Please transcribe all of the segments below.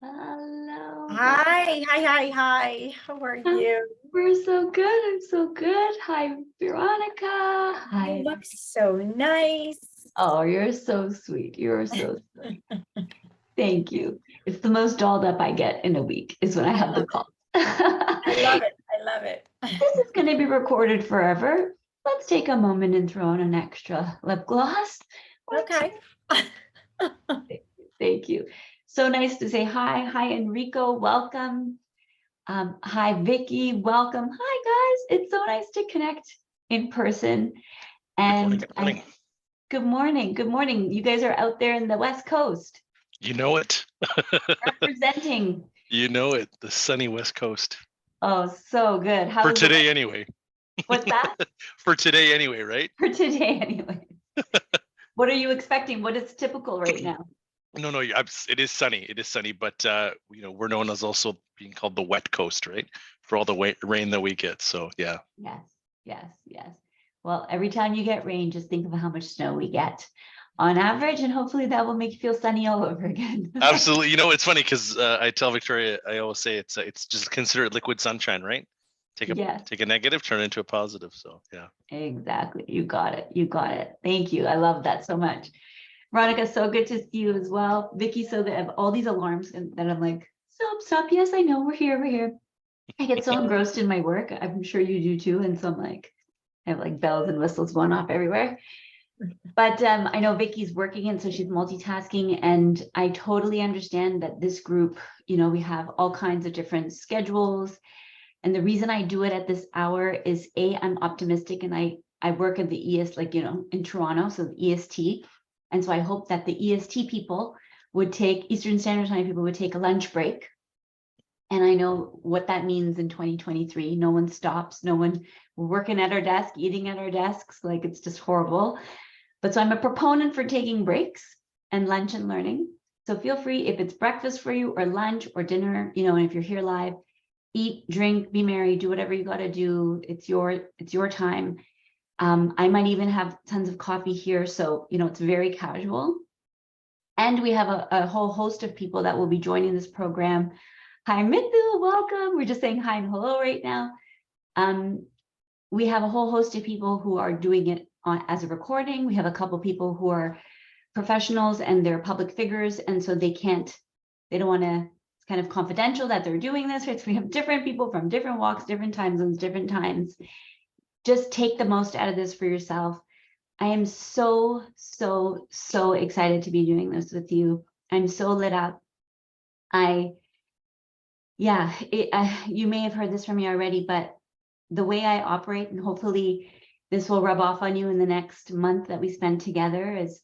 Hello. Hi. How are you? We're so good. I'm so good. Hi, Veronica. Hi. You look so nice. Oh, you're so sweet. You're so sweet. Thank you. It's the most dolled up I get in a week is when I have the call. I love it. I love it. This is going to be recorded forever. Let's take a moment and throw on an extra lip gloss. Okay. Thank you. So nice to say hi. Hi, Enrico. Welcome. Hi, Vicky. Welcome. Hi, guys. It's so nice to connect in person. And Good morning. good morning. Good morning. You guys are out there in the West Coast. You know it. Representing. You know it. The sunny West Coast. Oh, so good. For today, anyway. What's that? For today, anyway, right? For today, anyway. What are you expecting? What is typical right now? No, it is sunny. It is sunny, but we're known as also being called the wet coast, right? For all the rain that we get. So yeah. Yes. Well, every time you get rain, just think of how much snow we get on average, and hopefully that will make you feel sunny all over again. Absolutely. It's funny because I tell Victoria, I always say it's just consider it liquid sunshine, right? Take a negative, turn it into a positive. So yeah. Exactly. You got it. Thank you. I love that so much. Veronica, so good to see you as well. Vicky, so that I have all these alarms and then I'm like, stop. Yes, I know, we're here. I get so engrossed in my work. I'm sure you do too. And so I'm like, I have like bells and whistles going off everywhere. But I know Vicky's working and so she's multitasking, and I totally understand that this group, we have all kinds of different schedules. And the reason I do it at this hour is I'm optimistic, and I work at the EST, in Toronto, so the EST. And so I hope that the EST people would take, Eastern Standard Time people would take a lunch break. And I know what that means in 2023. No one stops, we're working at our desk, eating at our desks, like it's just horrible. But so I'm a proponent for taking breaks and lunch and learning. So feel free, if it's breakfast for you or lunch or dinner, and if you're here live, eat, drink, be merry, do whatever you got to do. It's your time. I might even have tons of coffee here. So, it's very casual. And we have a whole host of people that will be joining this program. Hi, Mithu, welcome. We're just saying hi and hello right now. We have a whole host of people who are doing it as a recording. We have a couple people who are professionals and they're public figures. And so they don't want to, it's kind of confidential that they're doing this. Right? So we have different people from different walks, different time zones, different times. Just take the most out of this for yourself. I am so excited to be doing this with you. I'm so lit up. You may have heard this from me already, but the way I operate, and hopefully this will rub off on you in the next month that we spend together, is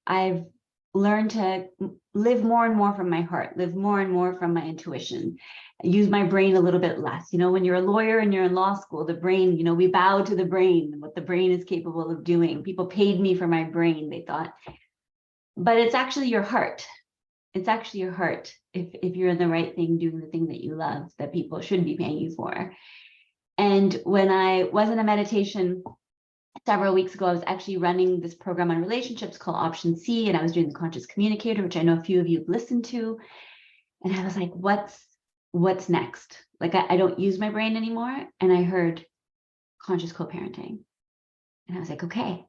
I've learned to live more and more from my heart, live more and more from my intuition, use my brain a little bit less. When you're a lawyer and you're in law school, the brain, we bow to the brain and what the brain is capable of doing. People paid me for my brain, they thought. But it's actually your heart. It's actually your heart. If you're in the right thing, doing the thing that you love, that people should be paying you for. And when I was in a meditation several weeks ago, I was actually running this program on relationships called Option C, and I was doing the Conscious Communicator, which I know a few of you have listened to. And I was like, what's next? Like, I don't use my brain anymore. And I heard conscious co-parenting. And I was like, okay.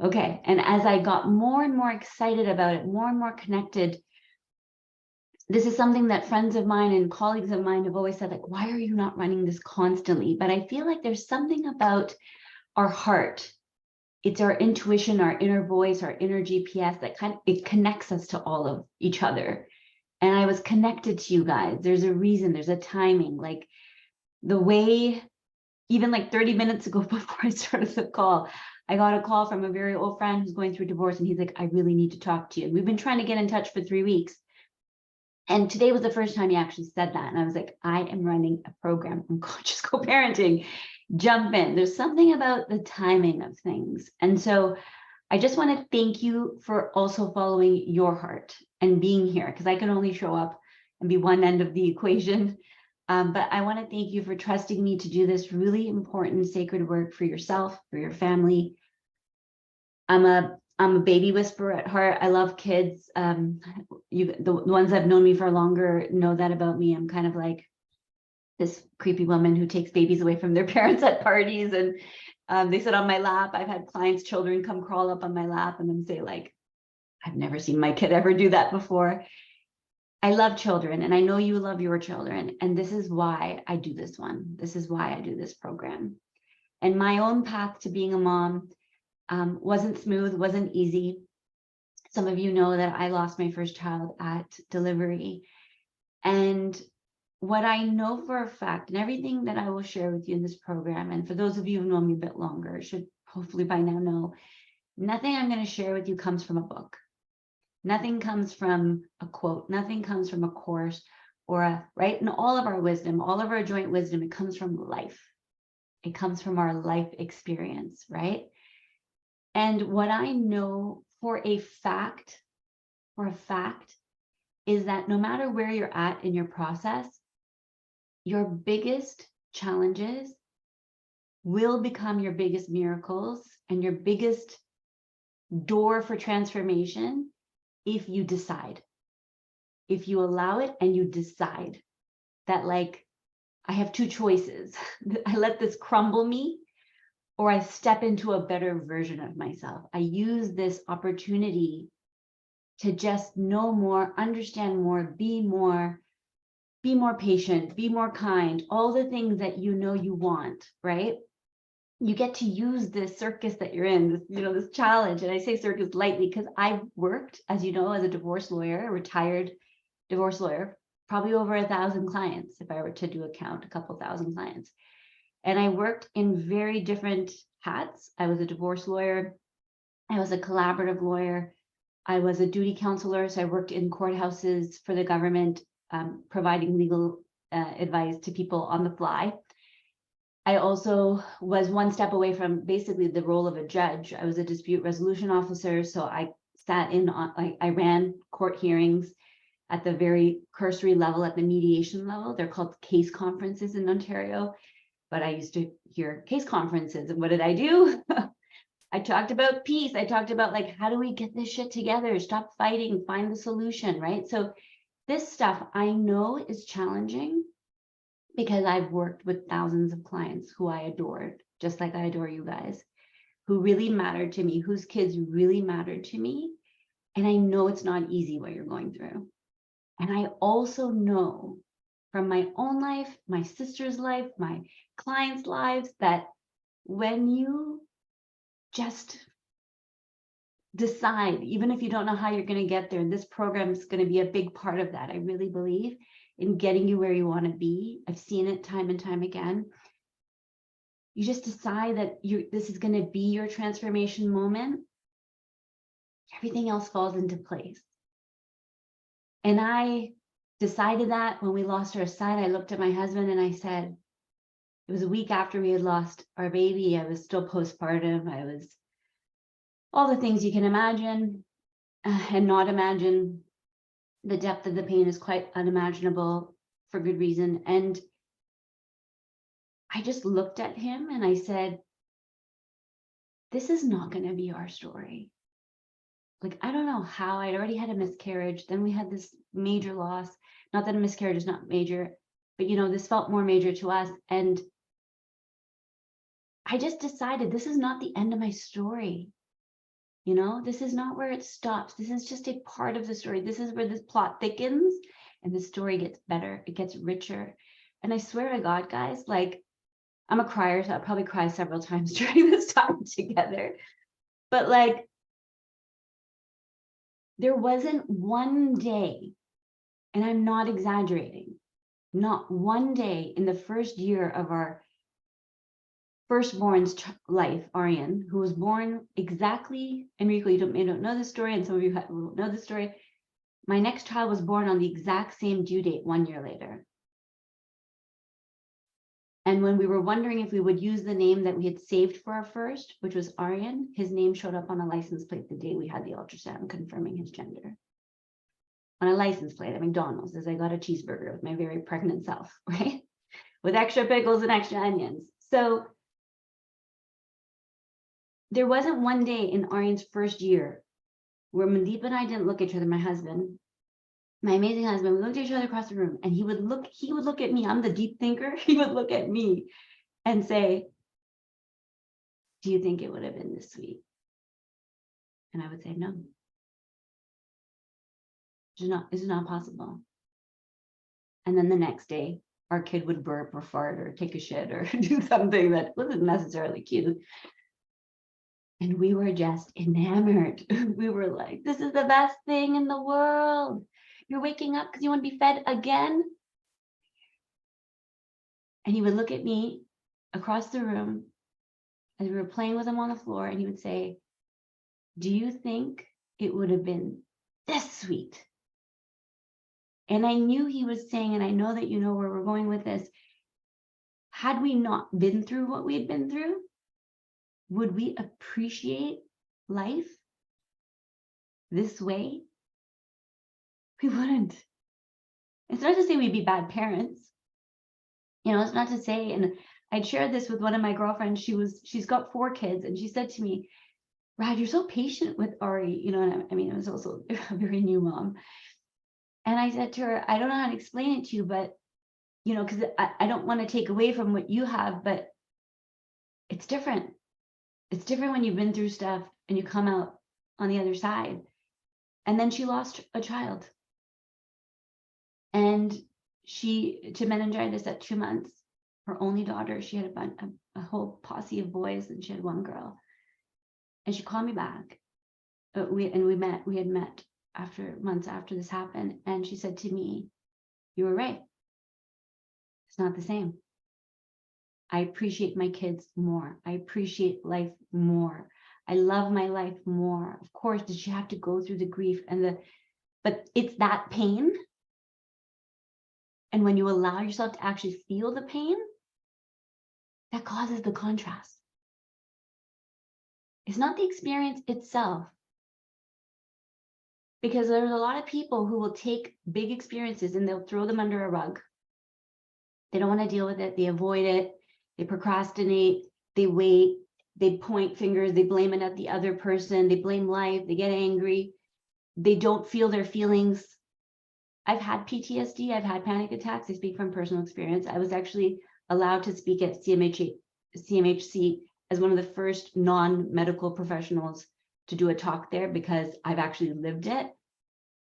And as I got more and more excited about it, more and more connected, this is something that friends of mine and colleagues of mine have always said, like, why are you not running this constantly? But I feel like there's something about our heart. It's our intuition, our inner voice, our inner GPS that it connects us to all of each other. And I was connected to you guys. There's a reason, there's a timing. Like the way, even like 30 minutes ago before I started the call, I got a call from a very old friend who's going through divorce. And he's like, I really need to talk to you. And we've been trying to get in touch for 3 weeks. And today was the first time he actually said that. And I was like, I am running a program on conscious co-parenting. Jump in. There's something about the timing of things. And so I just want to thank you for also following your heart and being here, because I can only show up and be one end of the equation. But I want to thank you for trusting me to do this really important sacred work for yourself, for your family. I'm I'm a baby whisperer at heart. I love kids. The ones that have known me for longer know that about me. I'm kind of like this creepy woman who takes babies away from their parents at parties, and they sit on my lap. I've had clients' children come crawl up on my lap and then say like, I've never seen my kid ever do that before. I love children, and I know you love your children. And this is why I do this one. This is why I do this program. And my own path to being a mom wasn't smooth, wasn't easy. Some of you know that I lost my first child at delivery. And what I know for a fact, and everything that I will share with you in this program, and for those of you who know me a bit longer, should hopefully by now know, nothing I'm going to share with you comes from a book. Nothing comes from a quote. Nothing comes from a course or right? And all of our wisdom, all of our joint wisdom, it comes from life. It comes from our life experience, right? And what I know for a fact, is that no matter where you're at in your process, your biggest challenges will become your biggest miracles and your biggest door for transformation if you decide, if you allow it and you decide that, like, I have two choices. I let this crumble me, or I step into a better version of myself. I use this opportunity to just know more, understand more, be more patient, be more kind, all the things that you know you want, right? You get to use this circus that you're in, this, this challenge. And I say circus lightly because I've worked, as you know, as a divorce lawyer, a retired divorce lawyer, probably over 1,000 clients, if I were to do a count, a couple thousand clients. And I worked in very different hats. I was a divorce lawyer. I was a collaborative lawyer. I was a duty counselor. So I worked in courthouses for the government, providing legal advice to people on the fly. I also was one step away from basically the role of a judge. I was a dispute resolution officer. So I sat in on, I ran court hearings at the very cursory level, at the mediation level. They're called case conferences in Ontario, but I used to hear case conferences. And what did I do? I talked about peace. I talked about, like, how do we get this shit together? Stop fighting, find the solution, right? So this stuff I know is challenging because I've worked with thousands of clients who I adored, just like I adore you guys, who really mattered to me, whose kids really mattered to me. And I know it's not easy what you're going through. And I also know from my own life, my sister's life, my clients' lives, that when you just decide, even if you don't know how you're going to get there, and this program is going to be a big part of that, I really believe, in getting you where you want to be. I've seen it time and time again. You just decide that this is going to be your transformation moment. Everything else falls into place. And I decided that when we lost our son. I looked at my husband and I said, it was a week after we had lost our baby. I was still postpartum. I was all the things you can imagine and not imagine. The depth of the pain is quite unimaginable for good reason. And I just looked at him and I said, this is not going to be our story. Like, I don't know how. I'd already had a miscarriage. Then we had this major loss. Not that a miscarriage is not major, but this felt more major to us. And I just decided this is not the end of my story. This is not where it stops. This is just a part of the story. This is where this plot thickens and the story gets better. It gets richer. And I swear to God, guys, like, I'm a crier, so I'll probably cry several times during this time together. But like, there wasn't one day, and I'm not exaggerating, not one day in the first year of our firstborn's life, Aryan, who was born exactly, Enrico, you may not know this story, and some of you will know this story. My next child was born on the exact same due date 1 year later. And when we were wondering if we would use the name that we had saved for our first, which was Aryan, his name showed up on a license plate the day we had the ultrasound confirming his gender. On a license plate at McDonald's, as I got a cheeseburger with my very pregnant self, right? With extra pickles and extra onions. So there wasn't one day in Aryan's first year where Mandeep and I didn't look at each other, my husband, my amazing husband, we looked at each other across the room, and he would look at me. I'm the deep thinker. He would look at me and say, do you think it would have been this sweet? And I would say, no. It's not possible. And then the next day, our kid would burp or fart or take a shit or do something that wasn't necessarily cute. And we were just enamored. We were like, this is the best thing in the world. You're waking up because you want to be fed again? And he would look at me across the room as we were playing with him on the floor, and he would say, do you think it would have been this sweet? And I knew he was saying, and I know that you know where we're going with this, had we not been through what we had been through, would we appreciate life this way? We wouldn't. It's not to say we'd be bad parents. You know, it's not to say, and I'd shared this with one of my girlfriends. She's got 4 kids, and she said to me, Rad, you're so patient with Ari, you know, and I mean, I was also a very new mom. And I said to her, I don't know how to explain it to you, but, you know, because I don't want to take away from what you have, but it's different. It's different when you've been through stuff and you come out on the other side. And then she lost a child. And to meningitis at 2 months, her only daughter, she had a whole posse of boys, and she had one girl. And she called me back. We had met months after this happened. And she said to me, you were right. It's not the same. I appreciate my kids more. I appreciate life more. I love my life more. Of course, did she have to go through the grief but it's that pain. And when you allow yourself to actually feel the pain, that causes the contrast. It's not the experience itself. Because there's a lot of people who will take big experiences and they'll throw them under a rug. They don't want to deal with it. They avoid it. They procrastinate. They wait. They point fingers. They blame it at the other person. They blame life. They get angry. They don't feel their feelings. I've had PTSD. I've had panic attacks. I speak from personal experience. I was actually allowed to speak at CMHC as one of the first non-medical professionals to do a talk there, because I've actually lived it.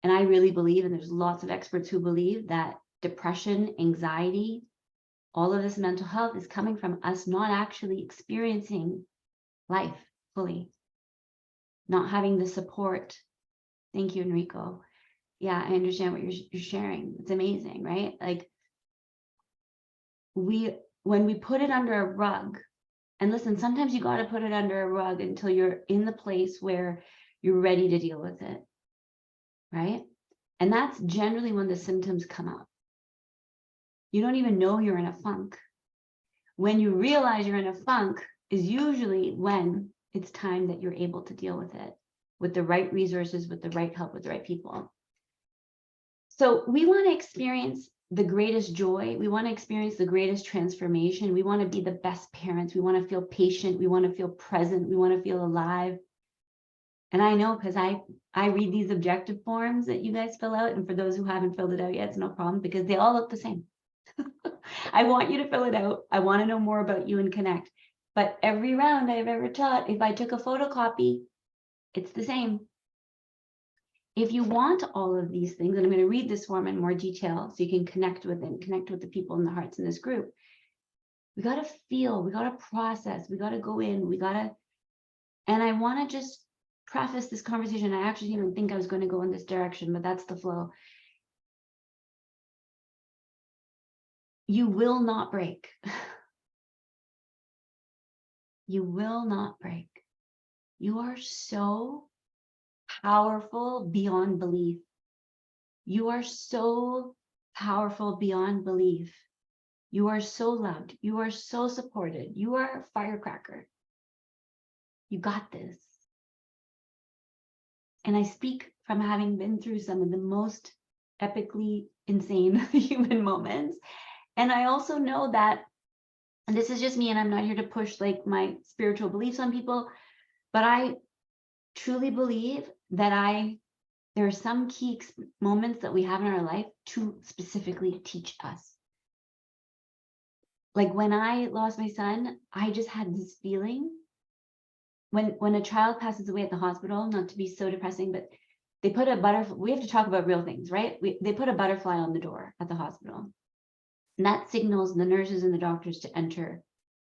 And I really believe, and there's lots of experts who believe, that depression, anxiety, all of this mental health is coming from us not actually experiencing life fully, not having the support. Thank you, Enrico. Yeah, I understand what you're sharing. It's amazing, right? Like when we put it under a rug, and listen, sometimes you got to put it under a rug until you're in the place where you're ready to deal with it, right? And that's generally when the symptoms come up. You don't even know you're in a funk. When you realize you're in a funk is usually when it's time that you're able to deal with it with the right resources, with the right help, with the right people. So we want to experience the greatest joy. We want to experience the greatest transformation. We want to be the best parents. We want to feel patient. We want to feel present. We want to feel alive. And I know, because I read these objective forms that you guys fill out. And for those who haven't filled it out yet, it's no problem, because they all look the same. I want you to fill it out. I want to know more about you and connect. But every round I've ever taught, if I took a photocopy, it's the same. If you want all of these things, and I'm going to read this form in more detail so you can connect with it, connect with the people in the hearts in this group. We got to feel, we got to process, we got to go in, and I want to just preface this conversation. I actually didn't think I was going to go in this direction, but that's the flow. You will not break. You will not break. You are so powerful beyond belief. You are so powerful beyond belief. You are so loved. You are so supported. You are a firecracker. You got this. And I speak from having been through some of the most epically insane human moments. And I also know that, and this is just me, and I'm not here to push like my spiritual beliefs on people, But I truly believe that there are some key moments that we have in our life to specifically teach us. Like when I lost my son, I just had this feeling when a child passes away at the hospital, not to be so depressing, but they put a butterfly, we have to talk about real things, right? They put a butterfly on the door at the hospital. And that signals the nurses and the doctors to enter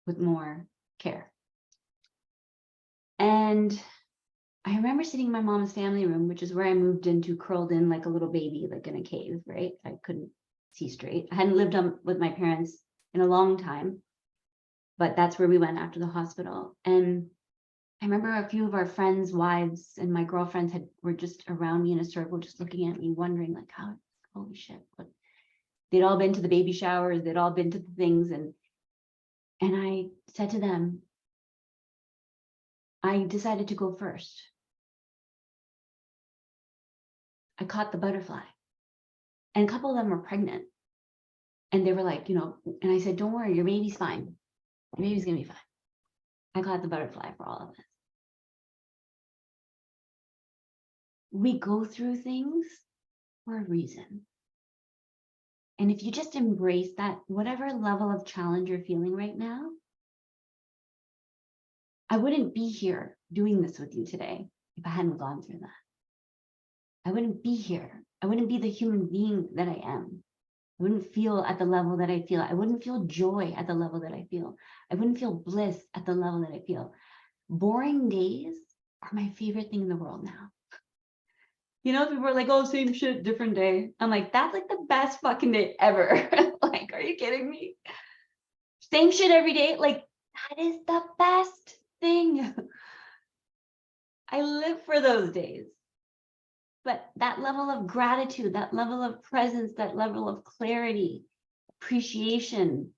with more care. And I remember sitting in my mom's family room, which is where I moved into, curled in like a little baby, like in a cave, right? I couldn't see straight. I hadn't lived with my parents in a long time, but that's where we went after the hospital. And I remember a few of our friends' wives and my girlfriends were just around me in a circle, just looking at me, wondering like, how, holy shit, what? They'd all been to the baby showers, they'd all been to the things. And I said to them, I decided to go first. I caught the butterfly. And a couple of them were pregnant. And they were like, and I said, don't worry, your baby's fine. Your baby's gonna be fine. I caught the butterfly for all of us. We go through things for a reason. And if you just embrace that, whatever level of challenge you're feeling right now, I wouldn't be here doing this with you today if I hadn't gone through that. I wouldn't be here. I wouldn't be the human being that I am. I wouldn't feel at the level that I feel. I wouldn't feel joy at the level that I feel. I wouldn't feel bliss at the level that I feel. Boring days are my favorite thing in the world now. People are like, oh, same shit, different day. I'm like, that's like the best fucking day ever. Like, are you kidding me? Same shit every day. Like, that is the best thing. I live for those days. But that level of gratitude, that level of presence, that level of clarity, appreciation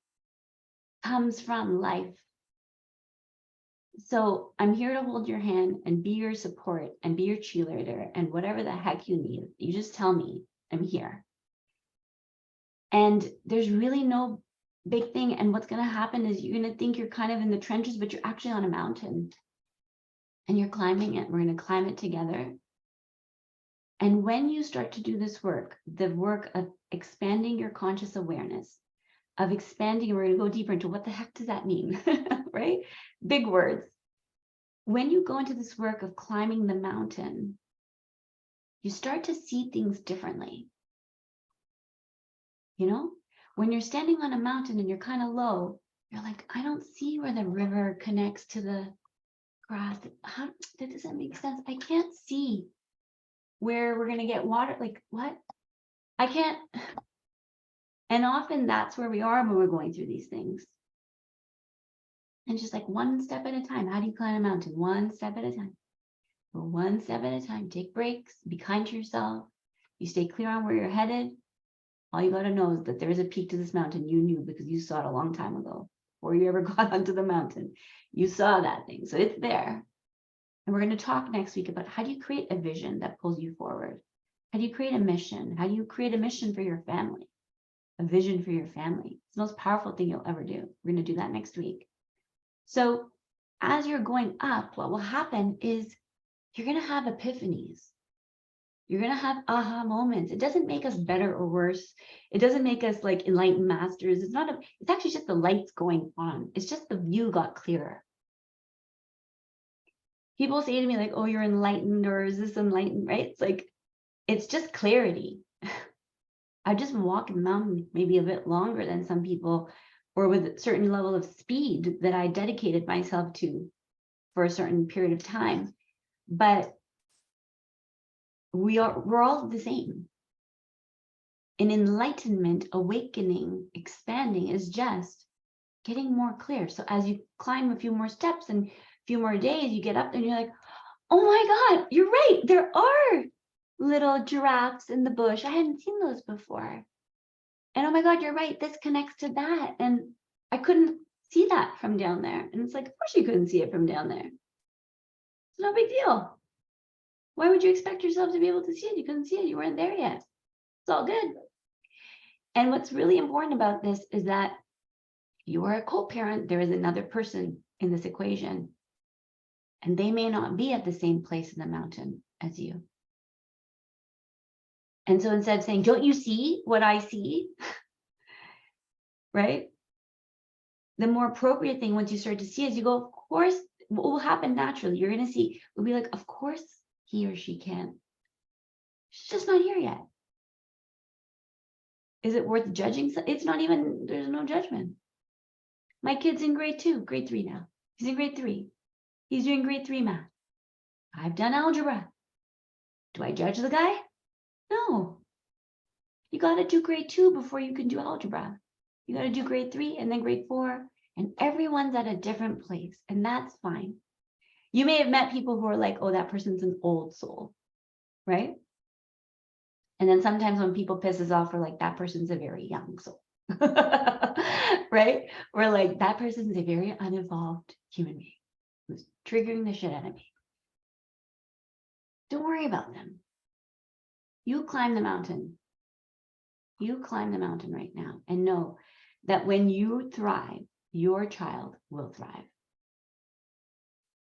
comes from life. So I'm here to hold your hand and be your support and be your cheerleader and whatever the heck you need. You just tell me, I'm here. And there's really no big thing. And what's going to happen is you're going to think you're kind of in the trenches, but you're actually on a mountain and you're climbing it. We're going to climb it together. And when you start to do this work, the work of expanding your conscious awareness, of expanding, we're going to go deeper into what the heck does that mean, right? Big words. When you go into this work of climbing the mountain, you start to see things differently. When you're standing on a mountain and you're kind of low, you're like, I don't see where the river connects to the grass. That doesn't make sense. I can't see where we're going to get water. Like, what? I can't. And often that's where we are when we're going through these things. And just like one step at a time. How do you climb a mountain? One step at a time. One step at a time. Take breaks. Be kind to yourself. You stay clear on where you're headed. All you got to know is that there is a peak to this mountain you knew because you saw it a long time ago. Before you ever got onto the mountain, you saw that thing. So it's there. And we're going to talk next week about how do you create a vision that pulls you forward? How do you create a mission? How do you create a mission for your family? A vision for your family. It's the most powerful thing you'll ever do. We're going to do that next week. So as you're going up, what will happen is you're going to have epiphanies. You're going to have aha moments. It doesn't make us better or worse. It doesn't make us like enlightened masters. It's actually just the lights going on. It's just the view got clearer. People say to me like, oh, you're enlightened, or is this enlightened, right? It's like, it's just clarity. I just walk the mountain maybe a bit longer than some people, or with a certain level of speed that I dedicated myself to for a certain period of time. But we're all the same. And enlightenment, awakening, expanding is just getting more clear. So as you climb a few more steps and a few more days, you get up there and you're like, oh my God, you're right. There are little giraffes in the bush. I hadn't seen those before. And oh my God, you're right. This connects to that. And I couldn't see that from down there. And it's like, of course you couldn't see it from down there. It's no big deal. Why would you expect yourself to be able to see it? You couldn't see it. You weren't there yet. It's all good. And what's really important about this is that you are a co-parent. There is another person in this equation. And they may not be at the same place in the mountain as you. And so instead of saying, don't you see what I see? Right? The more appropriate thing once you start to see is you go, of course, what will happen naturally? You're going to see, we'll be like, of course he or she can. She's just not here yet. Is it worth judging? It's not even, there's no judgment. My kid's in grade 2, grade 3 now. He's in grade 3. He's doing grade 3 math. I've done algebra. Do I judge the guy? No. You got to do grade 2 before you can do algebra. You got to do grade 3 and then grade 4. And everyone's at a different place. And that's fine. You may have met people who are like, oh, that person's an old soul. Right? And then sometimes when people piss us off, we're like, that person's a very young soul. Right? We're like, that person's a very unevolved human being who's triggering the shit out of me. Don't worry about them. You climb the mountain. You climb the mountain right now and know that when you thrive, your child will thrive.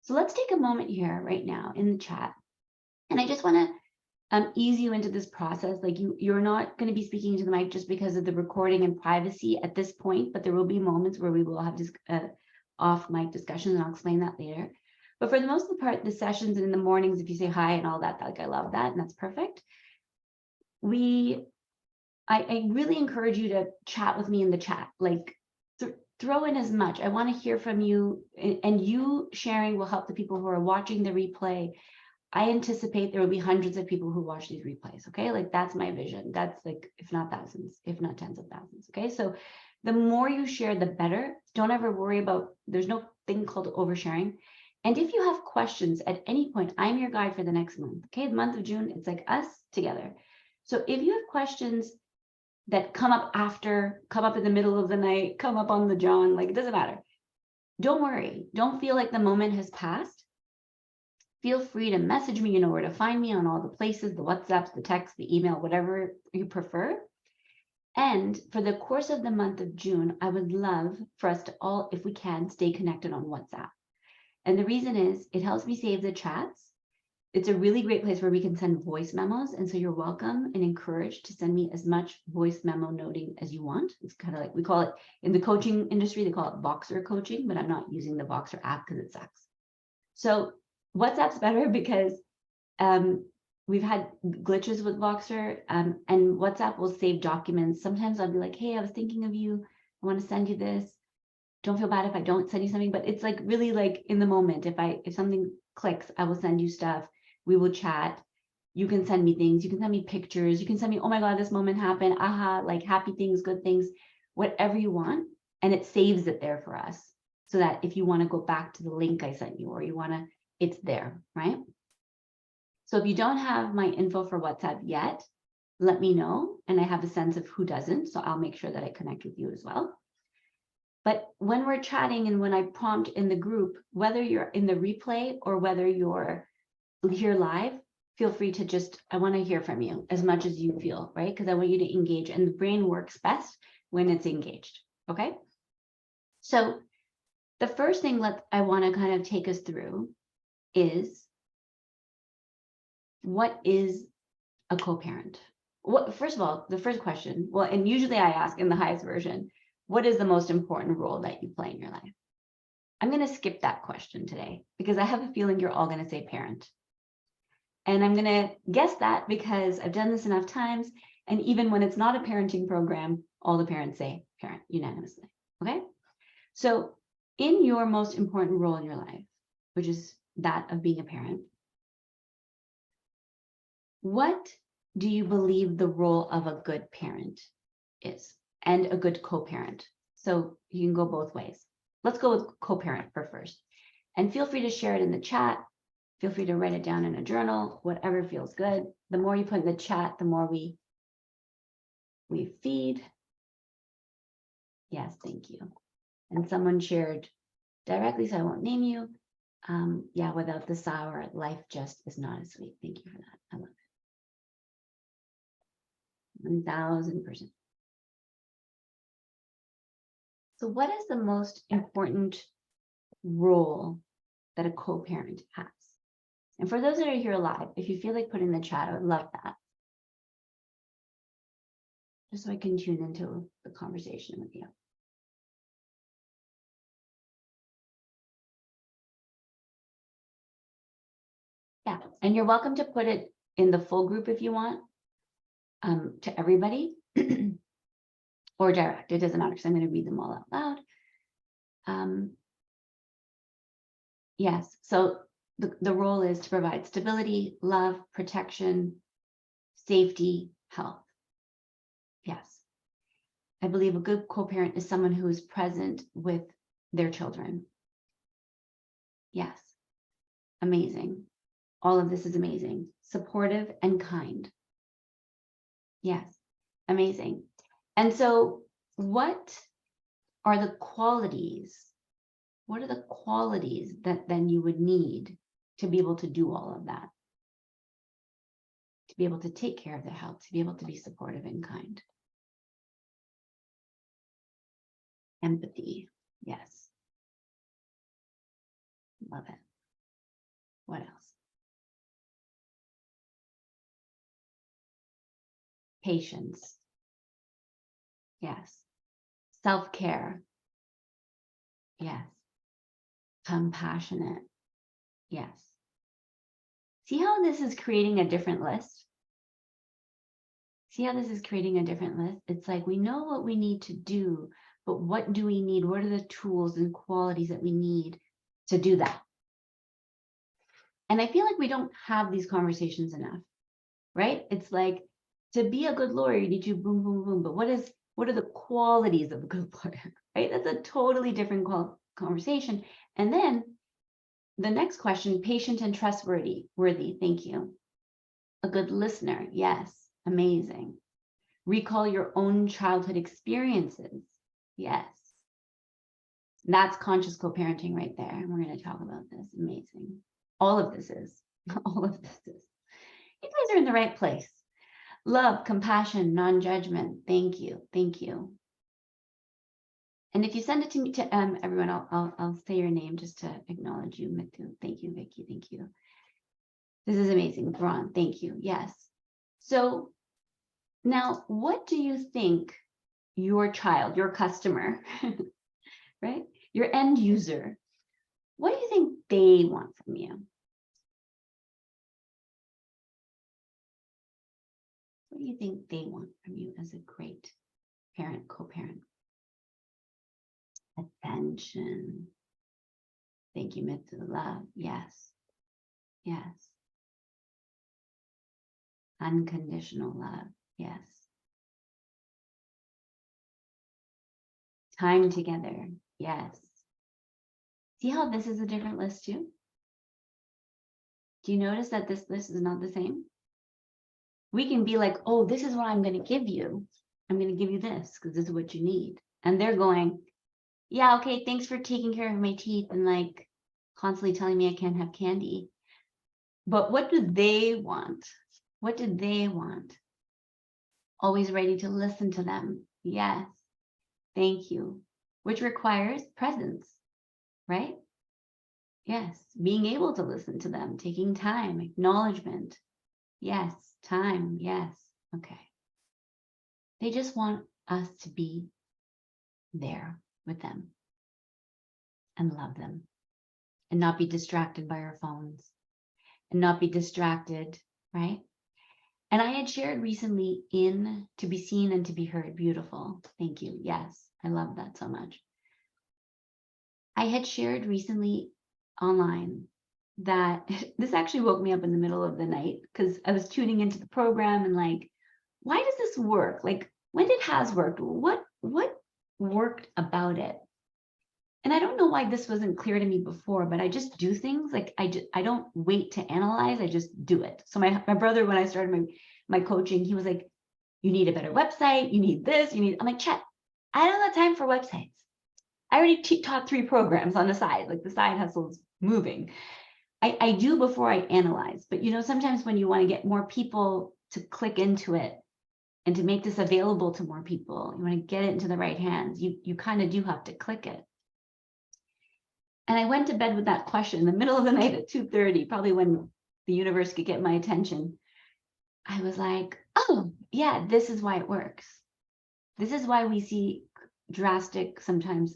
So let's take a moment here right now in the chat. And I just want to ease you into this process. Like you're not going to be speaking to the mic just because of the recording and privacy at this point, but there will be moments where we will have off mic discussions, and I'll explain that later. But for the most part, the sessions and in the mornings, if you say hi and all that, like I love that, and that's perfect. I really encourage you to chat with me in the chat, like throw in as much. I want to hear from you, and you sharing will help the people who are watching the replay. I anticipate there will be hundreds of people who watch these replays, okay? Like that's my vision. That's like, if not thousands, if not tens of thousands, okay? So the more you share, the better. Don't ever worry about, there's no thing called oversharing. And if you have questions at any point, I'm your guide for the next month, okay? The month of June, it's like us together. So if you have questions that come up after, come up in the middle of the night, come up on the John, like it doesn't matter. Don't worry. Don't feel like the moment has passed. Feel free to message me. You know where to find me on all the places, the WhatsApps, the text, the email, whatever you prefer. And for the course of the month of June, I would love for us to all, if we can, stay connected on WhatsApp. And the reason is it helps me save the chats. It's a really great place where we can send voice memos. And so you're welcome and encouraged to send me as much voice memo noting as you want. It's kind of like, we call it in the coaching industry, they call it Voxer coaching, but I'm not using the Voxer app because it sucks. So WhatsApp's better because we've had glitches with Voxer, and WhatsApp will save documents. Sometimes I'll be like, hey, I was thinking of you. I want to send you this. Don't feel bad if I don't send you something, but it's like really like in the moment. If something clicks, I will send you stuff. We will chat. You can send me things. You can send me pictures. You can send me, oh my God, this moment happened. Aha, like happy things, good things, whatever you want. And it saves it there for us so that if you want to go back to the link I sent you, or you want to, it's there, right? So if you don't have my info for WhatsApp yet, let me know. And I have a sense of who doesn't. So I'll make sure that I connect with you as well. But when we're chatting and when I prompt in the group, whether you're in the replay or whether you're here live, feel free to just, I want to hear from you as much as you feel, right? Because I want you to engage, and the brain works best when it's engaged, okay? So the first thing I want to kind of take us through is, what is a co-parent? First of all, the first question, well, and usually I ask in the highest version, what is the most important role that you play in your life? I'm going to skip that question today because I have a feeling you're all going to say parent. And I'm going to guess that because I've done this enough times. And even when it's not a parenting program, all the parents say parent unanimously. Okay. So in your most important role in your life, which is that of being a parent, what do you believe the role of a good parent is, and a good co-parent? So you can go both ways. Let's go with co-parent for first. And feel free to share it in the chat. Feel free to write it down in a journal, whatever feels good. The more you put in the chat, the more we feed. Yes, thank you. And someone shared directly, so I won't name you. Yeah, without the sour, life just is not as sweet. Thank you for that. I love it. 1000%. So what is the most important role that a co-parent has. And for those that are here live, if you feel like putting in the chat, I would love that. Just so I can tune into the conversation with you. Yeah, and you're welcome to put it in the full group if you want, to everybody, or direct. It doesn't matter because I'm going to read them all out loud. Yes, so the role is to provide stability, love, protection, safety, health. Yes. I believe a good co-parent is someone who is present with their children. Yes. Amazing. All of this is amazing. Supportive and kind. Yes. Amazing. And so what are the qualities? What are the qualities that then you would need to be able to do all of that? To be able to take care of their health, to be able to be supportive and kind. Empathy. Yes. Love it. What else? Patience. Yes. Self-care. Yes. Compassionate. Yes. See how this is creating a different list? See how this is creating a different list? It's like we know what we need to do, but what do we need? What are the tools and qualities that we need to do that? And I feel like we don't have these conversations enough, right? It's like, to be a good lawyer, you need to boom, boom, boom. But what are the qualities of a good lawyer, right? That's a totally different conversation. And then the next question, patient and trustworthy. Thank you. A good listener. Yes. Amazing. Recall your own childhood experiences. Yes. That's conscious co-parenting right there. And we're going to talk about this. Amazing. All of this is. All of this is. You guys are in the right place. Love, compassion, non-judgment. Thank you. Thank you. And if you send it to me, to everyone, I'll say your name just to acknowledge you. Mithu. Thank you, Vicky. Thank you. This is amazing. Braun, thank you. Yes. So now, what do you think your child, your customer, right? Your end user, what do you think they want from you? What do you think they want from you as a great parent, co-parent? Attention. Thank you, Mithu. Love. Yes. Yes. Unconditional love. Yes. Time together. Yes. See how this is a different list too? Do you notice that this list is not the same? We can be like, oh, this is what I'm going to give you. I'm going to give you this because this is what you need. And they're going, yeah, okay, thanks for taking care of my teeth and like constantly telling me I can't have candy. But what do they want? What do they want? Always ready to listen to them. Yes. Thank you. Which requires presence, right? Yes. Being able to listen to them, taking time, acknowledgement. Yes. Time. Yes. Okay. They just want us to be there with them and love them and not be distracted by our phones and not be distracted, right? And I had shared recently in To Be Seen and To Be Heard. Beautiful. Thank you. Yes. I love that so much. I had shared recently online that this actually woke me up in the middle of the night because I was tuning into the program and like, why does this work? Like, when it has worked, what worked about it? And I don't know why this wasn't clear to me before, but I just do things like I don't wait to analyze. I just do it. So my brother, when I started my coaching, he was like, you need a better website. You need this. You need. I'm like, Chet, I don't have time for websites. I already taught 3 programs on the side. Like the side hustle's moving. I do before I analyze. But you know, sometimes when you want to get more people to click into it and to make this available to more people, you want to get it into the right hands. You kind of do have to click it. And I went to bed with that question in the middle of the night at 2:30, probably when the universe could get my attention. I was like, oh, yeah, this is why it works. This is why we see drastic sometimes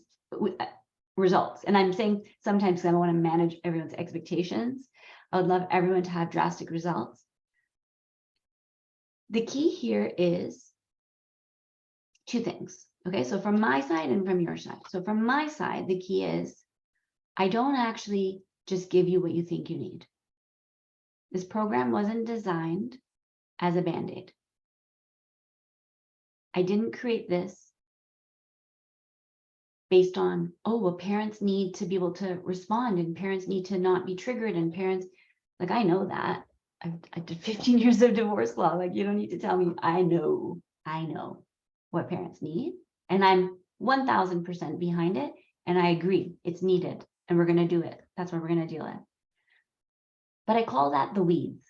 results. And I'm saying sometimes because I want to manage everyone's expectations. I would love everyone to have drastic results. The key here is two things. Okay, so from my side and from your side. So from my side, the key is I don't actually just give you what you think you need. This program wasn't designed as a Band-Aid. I didn't create this based on, oh, well, parents need to be able to respond and parents need to not be triggered and parents, like, I know that. I did 15 years of divorce law. Like, you don't need to tell me. I know what parents need. And I'm 1000% behind it. And I agree, it's needed. And we're going to do it. That's what we're going to deal with. But I call that the weeds.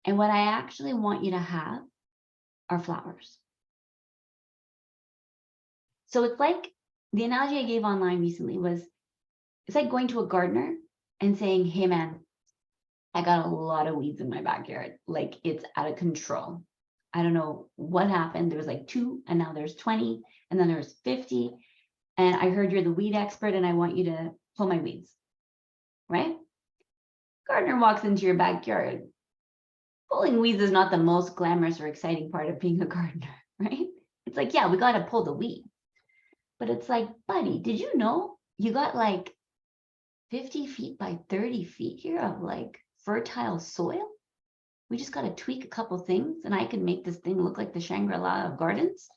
And what I actually want you to have are flowers. So it's like the analogy I gave online recently was, it's like going to a gardener and saying, hey man, I got a lot of weeds in my backyard. Like it's out of control. I don't know what happened. There was like 2 and now there's 20 and then there's 50. And I heard you're the weed expert and I want you to pull my weeds, right? Gardener walks into your backyard. Pulling weeds is not the most glamorous or exciting part of being a gardener, right? It's like, yeah, we got to pull the weed. But it's like, buddy, did you know you got like 50 feet by 30 feet here of like fertile soil? We just got to tweak a couple things and I can make this thing look like the Shangri-La of gardens.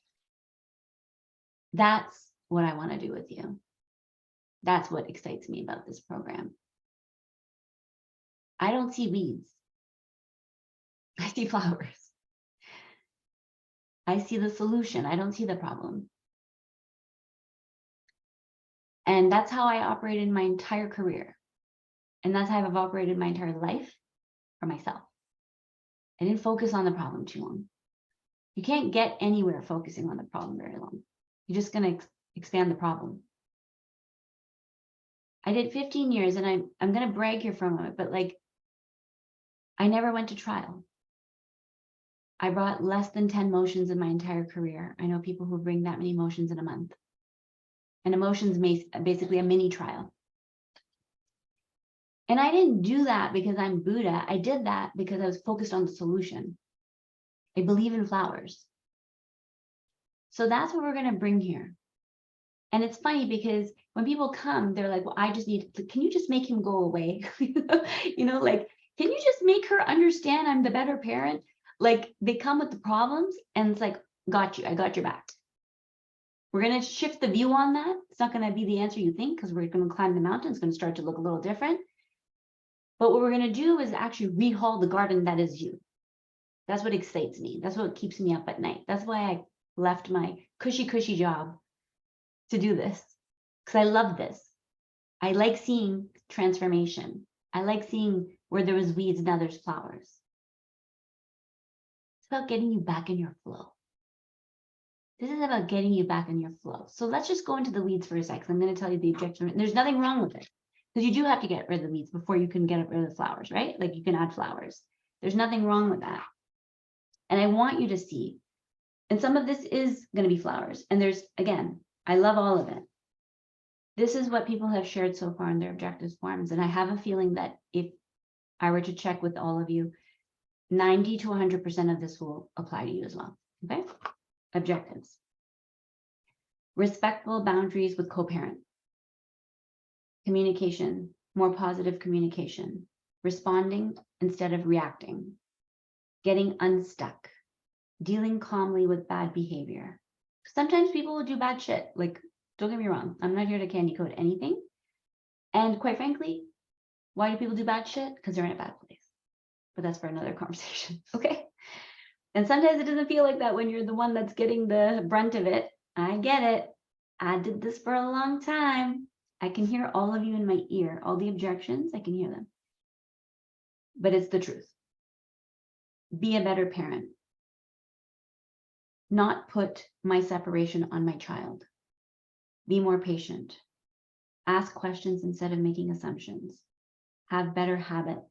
That's what I want to do with you. That's what excites me about this program. I don't see weeds. I see flowers. I see the solution. I don't see the problem. And that's how I operated my entire career. And that's how I've operated my entire life for myself. I didn't focus on the problem too long. You can't get anywhere focusing on the problem very long. You're just going to expand the problem. I did 15 years and I'm going to brag here for a moment, but like, I never went to trial. I brought less than 10 motions in my entire career. I know people who bring that many motions in a month. And emotions basically a mini trial. And I didn't do that because I'm Buddha. I did that because I was focused on the solution. I believe in flowers. So that's what we're going to bring here. And it's funny because when people come, they're like, well, I just need, can you just make him go away? You know, like, can you just make her understand I'm the better parent? Like they come with the problems and it's like, got you, I got your back. We're going to shift the view on that. It's not going to be the answer you think because we're going to climb the mountain. It's going to start to look a little different. But what we're going to do is actually rehaul the garden that is you. That's what excites me. That's what keeps me up at night. That's why I left my cushy job to do this, because I love this. I like seeing transformation. I like seeing where there was weeds, now there's flowers. It's about getting you back in your flow. This is about getting you back in your flow. So let's just go into the weeds for a second. I'm going to tell you the objection. There's nothing wrong with it because you do have to get rid of the weeds before you can get rid of the flowers, right? Like you can add flowers. There's nothing wrong with that. And I want you to see, and some of this is going to be flowers. And there's, again, I love all of it. This is what people have shared so far in their objectives forms. And I have a feeling that if I were to check with all of you, 90 to 100% of this will apply to you as well. Okay. Objectives. Respectful boundaries with co-parent. Communication, more positive communication. Responding instead of reacting. Getting unstuck. Dealing calmly with bad behavior. Sometimes people will do bad shit. Like, don't get me wrong. I'm not here to candy coat anything. And quite frankly, why do people do bad shit? Because they're in a bad place. But that's for another conversation. Okay. And sometimes it doesn't feel like that when you're the one that's getting the brunt of it. I get it. I did this for a long time. I can hear all of you in my ear. All the objections, I can hear them. But it's the truth. Be a better parent. Not put my separation on my child. Be more patient. ask questions instead of making assumptions, have better habits,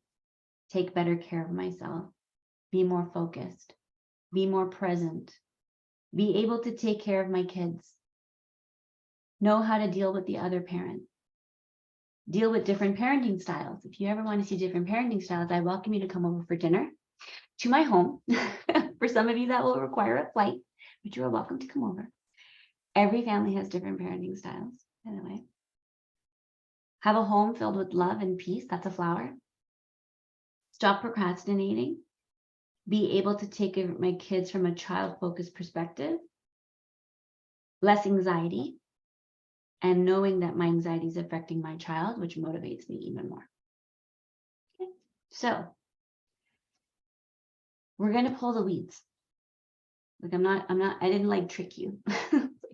take better care of myself, be more focused, be more present, be able to take care of my kids, know how to deal with the other parent, deal with different parenting styles. If you ever want to see different parenting styles, I welcome you to come over for dinner to my home. For some of you, that will require a flight, but you are welcome to come over. Every family has different parenting styles, by the way. Have a home filled with love and peace. That's a flower. Stop procrastinating. Be able to take care of my kids from a child-focused perspective. Less anxiety. And knowing that my anxiety is affecting my child, which motivates me even more. Okay. So we're going to pull the weeds. Like I didn't like trick you.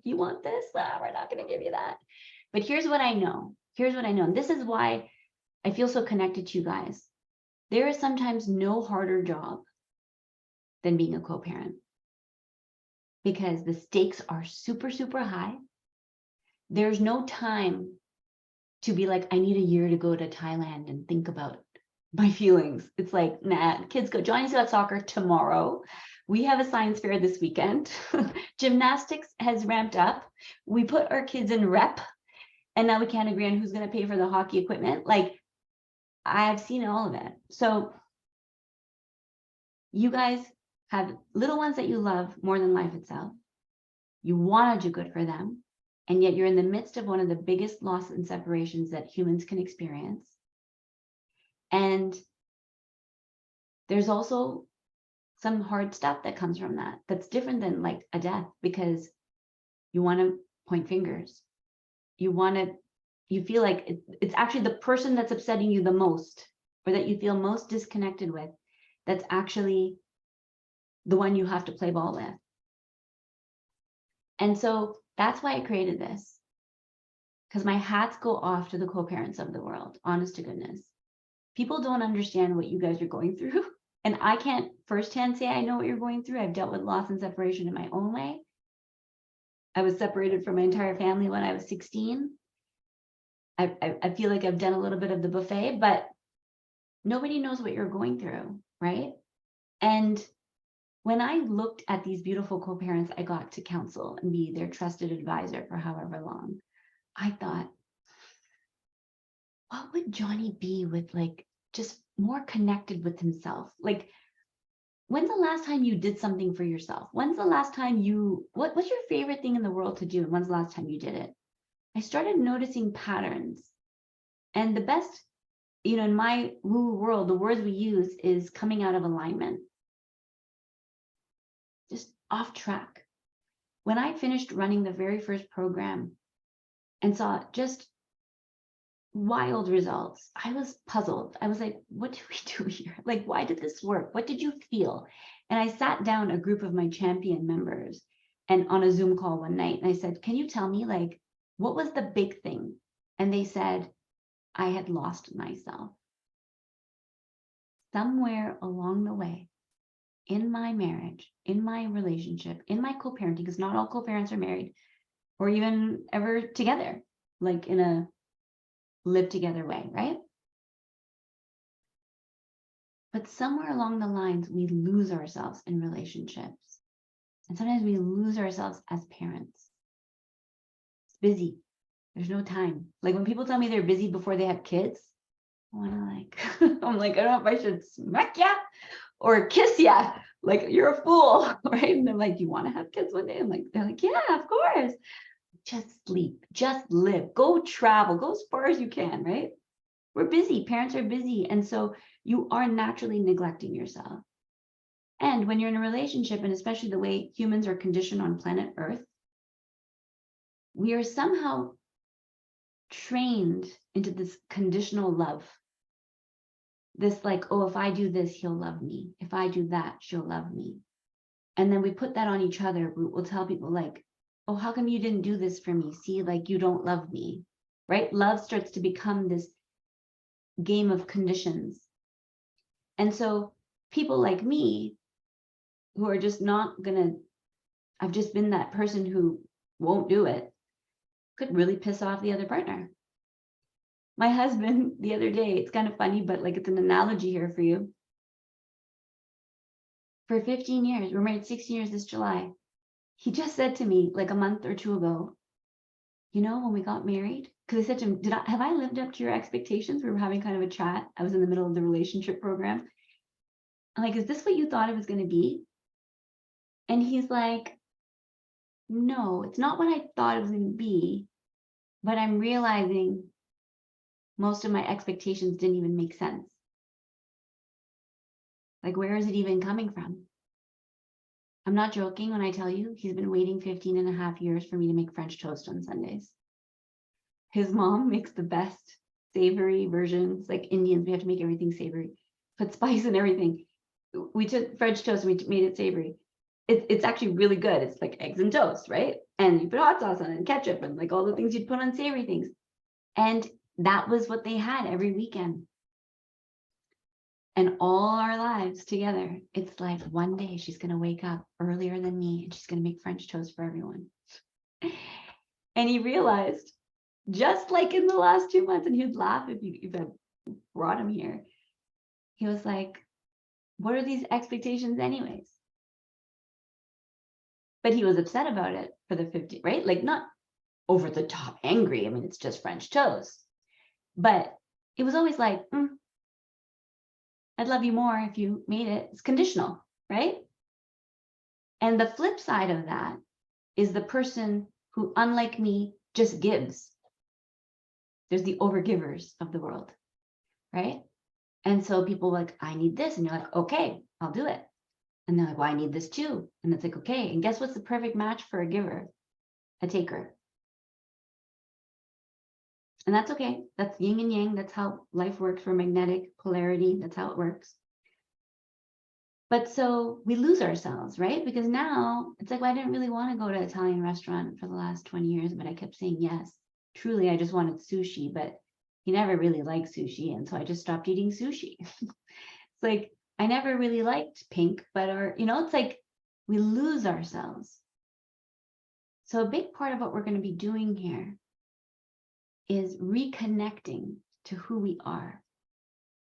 You want this? We're not going to give you that. But here's what I know. Here's what I know. And this is why I feel so connected to you guys. There is sometimes no harder job than being a co-parent, because the stakes are super, super high. There's no time to be like, I need a year to go to Thailand and think about my feelings. It's like, nah, kids go, Johnny's got soccer tomorrow. We have a science fair this weekend. Gymnastics has ramped up. We put our kids in rep, and now we can't agree on who's going to pay for the hockey equipment. Like, I've seen all of it. So you guys have little ones that you love more than life itself. You want to do good for them. And yet you're in the midst of one of the biggest loss and separations that humans can experience. And there's also some hard stuff that comes from that. That's different than like a death, because you want to point fingers. You feel like it's actually the person that's upsetting you the most, or that you feel most disconnected with, that's actually the one you have to play ball with. And so that's why I created this, because my hats go off to the co-parents of the world, honest to goodness. People don't understand what you guys are going through. And I can't firsthand say I know what you're going through. I've dealt with loss and separation in my own way. I was separated from my entire family when I was 16. I feel like I've done a little bit of the buffet, but nobody knows what you're going through, right? And when I looked at these beautiful co-parents I got to counsel and be their trusted advisor for however long, I thought, what would Johnny be with, like, just more connected with himself? Like, when's the last time you did something for yourself? When's the last time what's your favorite thing in the world to do? And when's the last time you did it? I started noticing patterns. And the best, in my woo world, the words we use is coming out of alignment. Just off track. When I finished running the very first program and saw just wild results, I was puzzled. I was like, what do we do here? Like, why did this work? What did you feel? And I sat down a group of my champion members and on a Zoom call one night, and I said, can you tell me, like, what was the big thing? And they said, I had lost myself. Somewhere along the way, in my marriage, in my relationship, in my co-parenting, because not all co-parents are married or even ever together, like in a live together way, right? But somewhere along the lines, we lose ourselves in relationships. And sometimes we lose ourselves as parents. It's busy. There's no time. Like when people tell me they're busy before they have kids, I'm like, I don't know if I should smack ya or kiss ya. Like, you're a fool, right? And they're like, do you want to have kids one day? They're like, yeah, of course. Just sleep, just live, go travel, go as far as you can, right? We're busy, parents are busy. And so you are naturally neglecting yourself. And when you're in a relationship, and especially the way humans are conditioned on planet Earth, we are somehow trained into this conditional love. This like, oh, if I do this, he'll love me. If I do that, she'll love me. And then we put that on each other. We'll tell people like, oh, how come you didn't do this for me? See, like, you don't love me, right? Love starts to become this game of conditions. And so people like me who are just not gonna, I've just been that person who won't do it, could really piss off the other partner. My husband the other day, it's kind of funny, but like it's an analogy here for you. For 15 years, we're married 16 years this July. He just said to me like a month or two ago, you know, when we got married, because I said to him, have I lived up to your expectations? We were having kind of a chat. I was in the middle of the relationship program. I'm like, is this what you thought it was going to be? And he's like, no, it's not what I thought it was going to be, but I'm realizing most of my expectations didn't even make sense. Like, where is it even coming from? I'm not joking when I tell you he's been waiting 15 and a half years for me to make French toast on Sundays. His mom makes the best savory versions, like Indians, we have to make everything savory, put spice and everything. We took French toast and we made it savory. It's actually really good. It's like eggs and toast, right? And you put hot sauce on it and ketchup and like all the things you'd put on savory things. And that was what they had every weekend. And all our lives together, it's like one day she's going to wake up earlier than me and she's going to make French toast for everyone. And he realized, just like in the last 2 months, and he'd laugh if I brought him here, he was like, what are these expectations anyways? But he was upset about it for the 50, right? Like not over the top angry. I mean, it's just French toast. But it was always like, I'd love you more if you made it. It's conditional, right? And the flip side of that is the person who, unlike me, just gives. There's the overgivers of the world, right? And so people are like, I need this. And you're like, okay, I'll do it. And they're like, well, I need this too. And it's like, okay. And guess what's the perfect match for a giver? A taker. And that's okay. That's yin and yang. That's how life works. We're magnetic polarity. That's how it works. But so we lose ourselves, right? Because now it's like, well, I didn't really want to go to an Italian restaurant for the last 20 years, but I kept saying yes. Truly, I just wanted sushi, but he never really liked sushi. And so I just stopped eating sushi. It's like, I never really liked pink, but it's like we lose ourselves. So a big part of what we're going to be doing here is reconnecting to who we are.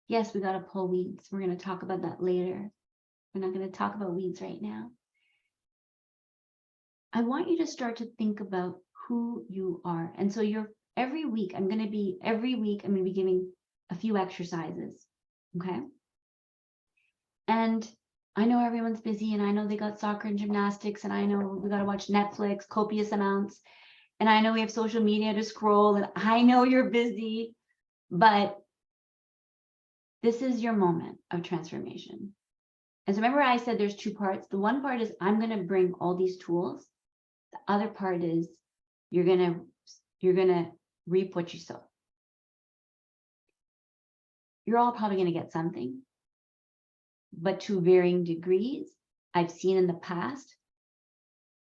Yes, we got to pull weeds. We're going to talk about that later. We're not going to talk about weeds right now. I want you to start to think about who you are. And so every week I'm going to be giving a few exercises. Okay. And I know everyone's busy, and I know they got soccer and gymnastics, and I know we got to watch Netflix, copious amounts. And I know we have social media to scroll, and I know you're busy, but this is your moment of transformation. And so remember I said there's two parts. The one part is I'm going to bring all these tools. The other part is you're going to reap what you sow. You're all probably going to get something, but to varying degrees. I've seen in the past,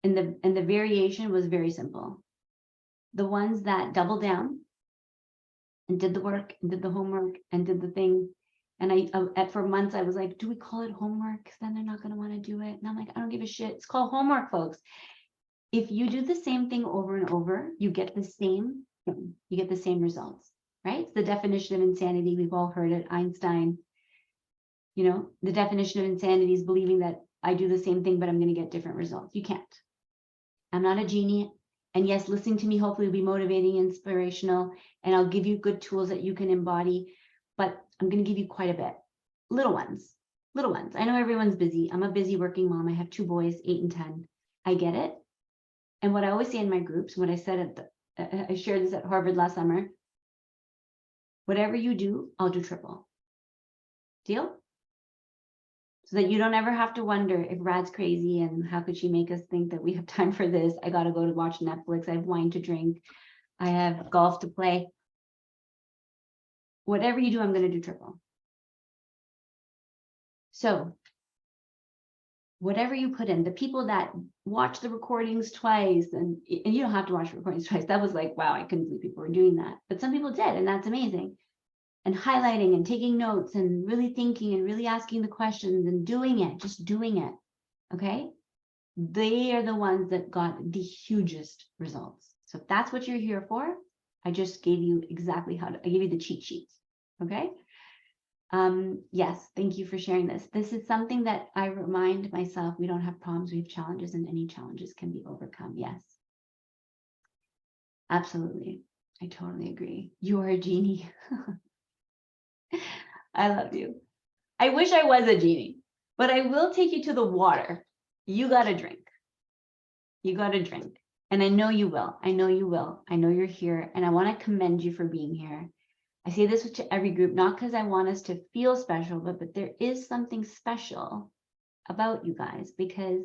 and the variation was very simple. The ones that doubled down and did the work and did the homework and did the thing. And for months, I was like, do we call it homework? Because then they're not going to want to do it. And I'm like, I don't give a shit. It's called homework, folks. If you do the same thing over and over, you get the same thing. You get the same results, right? It's the definition of insanity. We've all heard it. Einstein, the definition of insanity is believing that I do the same thing, but I'm going to get different results. You can't. I'm not a genie. And yes, listening to me hopefully will be motivating, inspirational, and I'll give you good tools that you can embody. But I'm going to give you quite a bit. Little ones. I know everyone's busy. I'm a busy working mom. I have 2 boys, 8 and 10. I get it. And what I always say in my groups, what I said I shared this at Harvard last summer, whatever you do, I'll do triple. Deal? So that you don't ever have to wonder if Rad's crazy and how could she make us think that we have time for this? I got to go to watch Netflix. I have wine to drink. I have golf to play. Whatever you do, I'm going to do triple. So whatever you put in, the people that watch the recordings twice, and you don't have to watch the recordings twice. That was like, wow, I couldn't believe people were doing that. But some people did, and that's amazing. And highlighting and taking notes and really thinking and really asking the questions and doing it, just doing it. Okay. They are the ones that got the hugest results. So if that's what you're here for, I just gave you exactly I gave you the cheat sheets. Okay. Yes, thank you for sharing this. This is something that I remind myself, we don't have problems, we have challenges, and any challenges can be overcome. Yes. Absolutely. I totally agree. You are a genie. I love you. I wish I was a genie, but I will take you to the water. You got to drink. You got to drink. And I know you will. I know you will. I know you're here. And I want to commend you for being here. I say this to every group, not because I want us to feel special, but there is something special about you guys because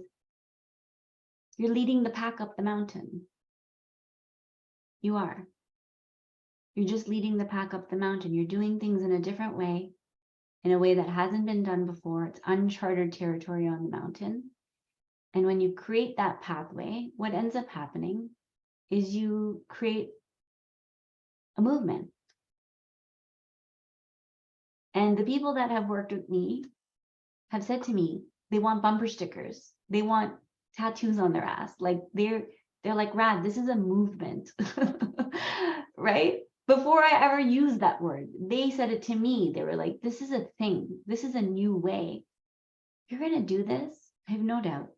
you're leading the pack up the mountain. You are. You're just leading the pack up the mountain. You're doing things in a different way, in a way that hasn't been done before. It's uncharted territory on the mountain. And when you create that pathway, what ends up happening is you create a movement. And the people that have worked with me have said to me, they want bumper stickers. They want tattoos on their ass. Like they're like, Rad, this is a movement, right? Before I ever used that word, they said it to me. They were like, this is a thing. This is a new way. You're going to do this. I have no doubt.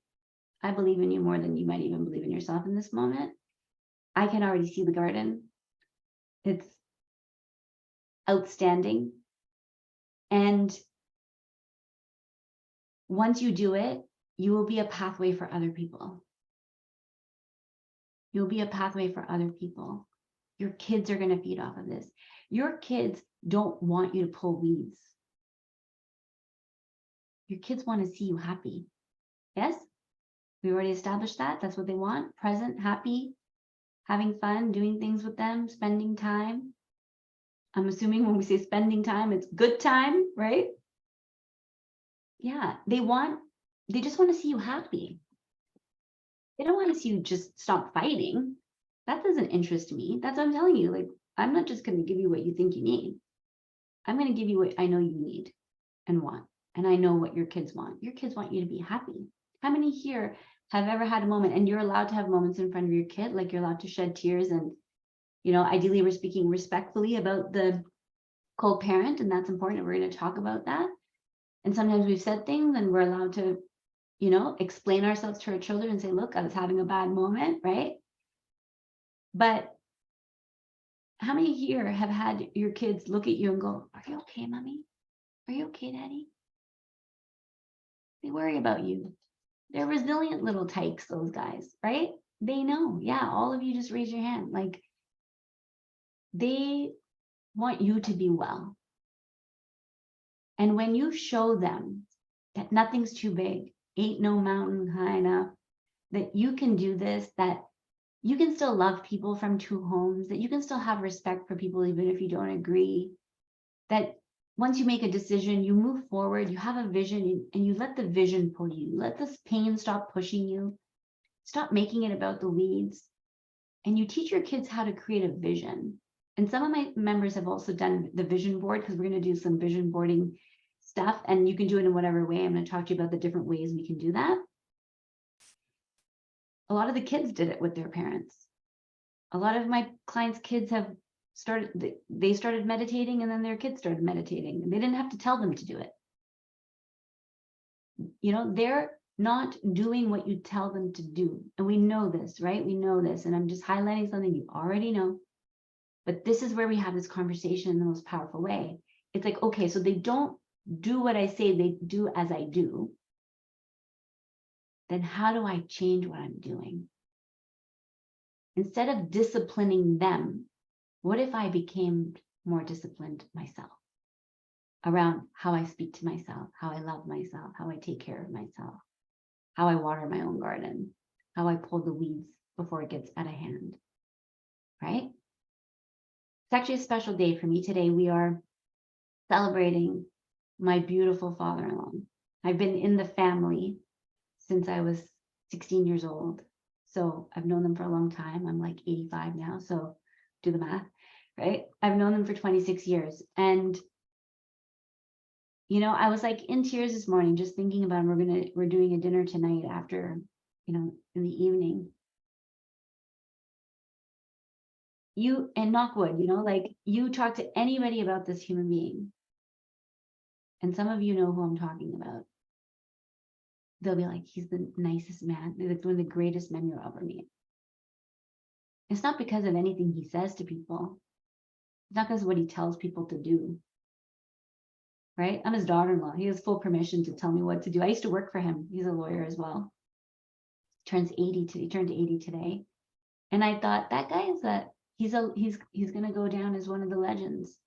I believe in you more than you might even believe in yourself in this moment. I can already see the garden. It's outstanding. And once you do it, you will be a pathway for other people. You'll be a pathway for other people. Your kids are going to feed off of this. Your kids don't want you to pull weeds. Your kids want to see you happy. Yes? We already established that. That's what they want. Present, happy, having fun, doing things with them, spending time. I'm assuming when we say spending time, it's good time, right? Yeah, they just want to see you happy. They don't want to see you just stop fighting. That doesn't interest me. That's what I'm telling you. Like, I'm not just going to give you what you think you need. I'm going to give you what I know you need and want. And I know what your kids want. Your kids want you to be happy. How many here have ever had a moment, and you're allowed to have moments in front of your kid, like you're allowed to shed tears and, you know, ideally we're speaking respectfully about the co-parent, and that's important. We're going to talk about that. And sometimes we've said things and we're allowed to, you know, explain ourselves to our children and say, look, I was having a bad moment, right? But how many here have had your kids look at you and go, are you okay, mommy? Are you okay, daddy? They worry about you. They're resilient little tykes, those guys, right? They know. Yeah, all of you just raise your hand. Like, they want you to be well. And when you show them that nothing's too big, ain't no mountain high enough, that you can do this, that you can still love people from two homes, that you can still have respect for people even if you don't agree, that once you make a decision, you move forward, you have a vision, and you let the vision pull you. Let this pain stop pushing you. Stop making it about the weeds. And you teach your kids how to create a vision. And some of my members have also done the vision board, because we're going to do some vision boarding stuff, and you can do it in whatever way. I'm going to talk to you about the different ways we can do that. A lot of the kids did it with their parents. A lot of my clients' kids have they started meditating, and then their kids started meditating, and they didn't have to tell them to do it. You know, they're not doing what you tell them to do. And we know this, right? We know this. And I'm just highlighting something you already know. But this is where we have this conversation in the most powerful way. It's like, okay, so they don't do what I say, they do as I do. Then how do I change what I'm doing? Instead of disciplining them, what if I became more disciplined myself around how I speak to myself, how I love myself, how I take care of myself, how I water my own garden, how I pull the weeds before it gets out of hand, right? It's actually a special day for me today. We are celebrating my beautiful father-in-law. I've been in the family since I was 16 years old. So I've known them for a long time. I'm like 85 now, so do the math, right? I've known them for 26 years. And, you know, I was like in tears this morning, just thinking about them. We're doing a dinner tonight after, you know, in the evening. you, and knock wood, like you talk to anybody about this human being, and some of you know who I'm talking about, they'll be like, he's the nicest man, like one of the greatest men you'll ever meet. It's not because of anything he says to people. It's not because of what he tells people to do. Right? I'm his daughter-in-law. He has full permission to tell me what to do. I used to work for him. He's a lawyer as well. Turns 80 today. He turned 80 today. And I thought that guy he's gonna go down as one of the legends.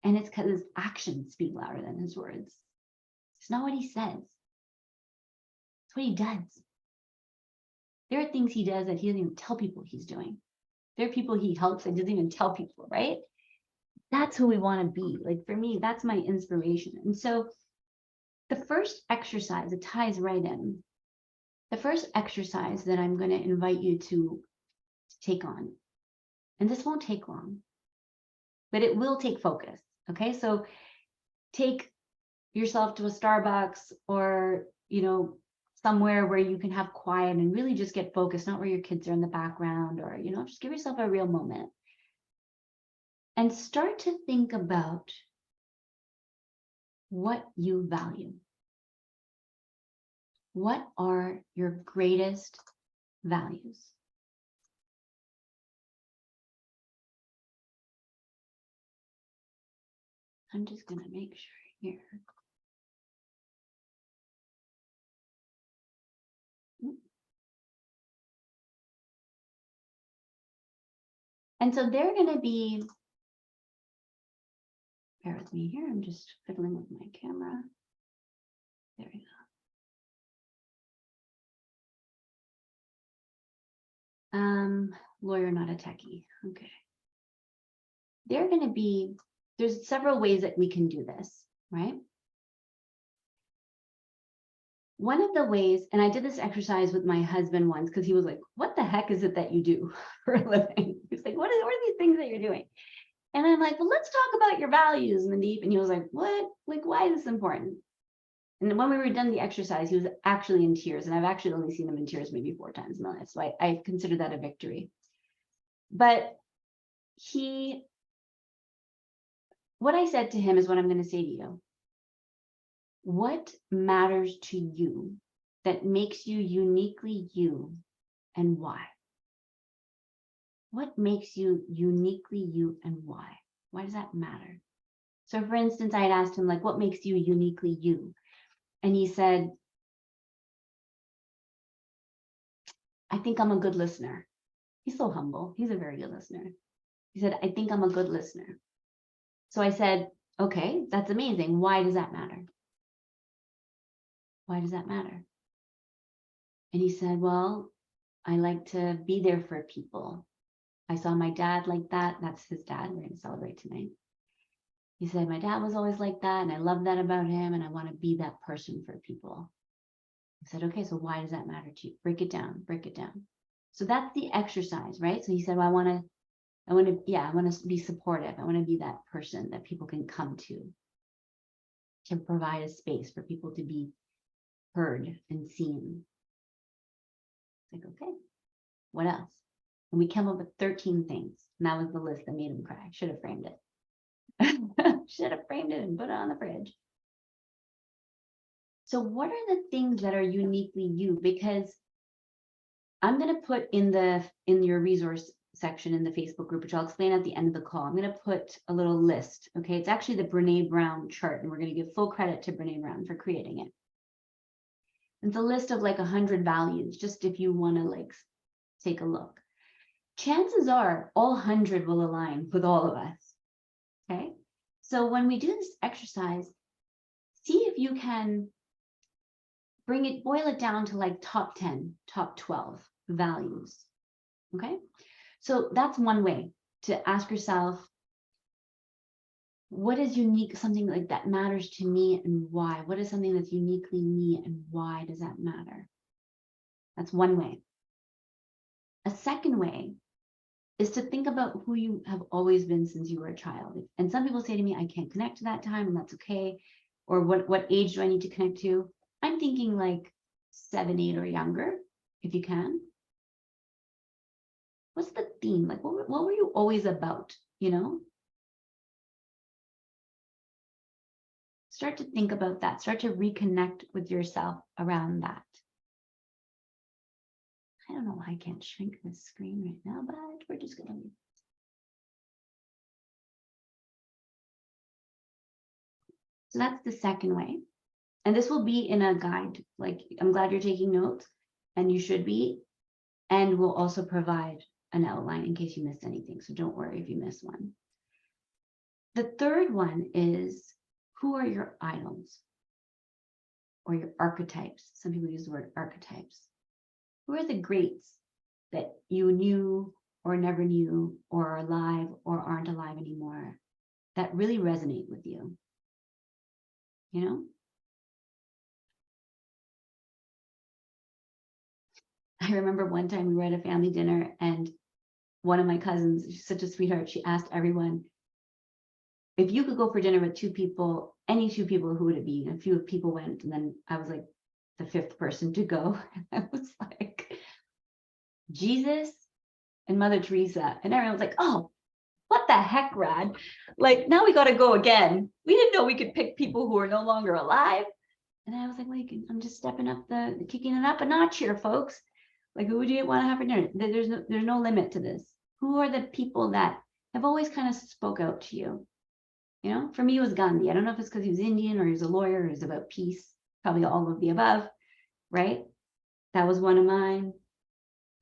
And it's because his actions speak louder than his words. It's not what he says. It's what he does. There are things he does that he doesn't even tell people he's doing. There are people he helps that doesn't even tell people, right? That's who we want to be. Like for me, that's my inspiration. And so the first exercise, it ties right in. The first exercise that I'm going to invite you to take on, and this won't take long, but it will take focus. Okay, so take yourself to a Starbucks or, somewhere where you can have quiet and really just get focused, not where your kids are in the background, or, just give yourself a real moment. And start to think about what you value. What are your greatest values? I'm just going to make sure here. And so they're going to be, bear with me here, I'm just fiddling with my camera. There we go. Lawyer, not a techie. Okay. They're going to be, there's several ways that we can do this, right? One of the ways, and I did this exercise with my husband once because he was like, what the heck is it that you do for a living? He's like, what are these things that you're doing? And I'm like, well, let's talk about your values, Mandeep. And he was like, what? Like, why is this important? And when we were done the exercise, he was actually in tears. And I've actually only seen him in tears maybe 4 times in my life. So I consider that a victory. But what I said to him is what I'm going to say to you. What matters to you that makes you uniquely you, and why? What makes you uniquely you, and why? Why does that matter? So for instance, I had asked him, like, what makes you uniquely you? And he said, I think I'm a good listener. He's so humble. He's a very good listener. He said, I think I'm a good listener. So I said, okay, that's amazing. Why does that matter? Why does that matter? And he said, well, I like to be there for people. I saw my dad like that. That's his dad. We're going to celebrate tonight. He said, my dad was always like that, and I love that about him, and I want to be that person for people. I said, okay, so why does that matter to you? Break it down, break it down. So that's the exercise, right? So he said, well, I want to be supportive. I want to be that person that people can come to provide a space for people to be heard and seen. It's like, okay, what else? And we came up with 13 things. And that was the list that made him cry. Should have framed it. Should have framed it and put it on the fridge. So what are the things that are uniquely you? Because I'm going to put in your resource section in the Facebook group, which I'll explain at the end of the call. I'm going to put a little list. Okay, it's actually the Brene Brown chart, and we're going to give full credit to Brene Brown for creating it. It's a list of like 100 values, just if you want to like take a look. Chances are all 100 will align with all of us. Okay, so when we do this exercise, see if you can boil it down to like top 10, top 12 values. Okay, so that's one way to ask yourself, what is unique, something like that matters to me, and why? What is something that's uniquely me, and why does that matter? That's one way. A second way is to think about who you have always been since you were a child. And some people say to me, I can't connect to that time, and that's okay. Or what age do I need to connect to? I'm thinking like 7, 8 or younger, if you can. what's the theme? Like, what were you always about, you know? Start to think about that. Start to reconnect with yourself around that. I don't know why I can't shrink this screen right now, but we're just going to. So that's the second way. And this will be in a guide. Like, I'm glad you're taking notes, and you should be. And we'll also provide an outline in case you missed anything. So don't worry if you miss one. The third one is, who are your idols or your archetypes? Some people use the word archetypes. Who are the greats that you knew or never knew or are alive or aren't alive anymore that really resonate with you? You know? I remember one time we were at a family dinner and one of my cousins, she's such a sweetheart, she asked everyone, if you could go for dinner with two people, any two people, who would it be? And a few people went, and then I was like the fifth person to go. And I was like, Jesus and Mother Teresa. And everyone was like, oh, what the heck, Rad? Like, now we got to go again. We didn't know we could pick people who are no longer alive. And I was like, I'm just stepping up kicking it up a notch here, folks. Like, who do you want to have for dinner? There's no limit to this. Who are the people that have always kind of spoke out to you? You know, for me, it was Gandhi. I don't know if it's because he was Indian or he was a lawyer, or he was about peace, probably all of the above, right? That was one of mine.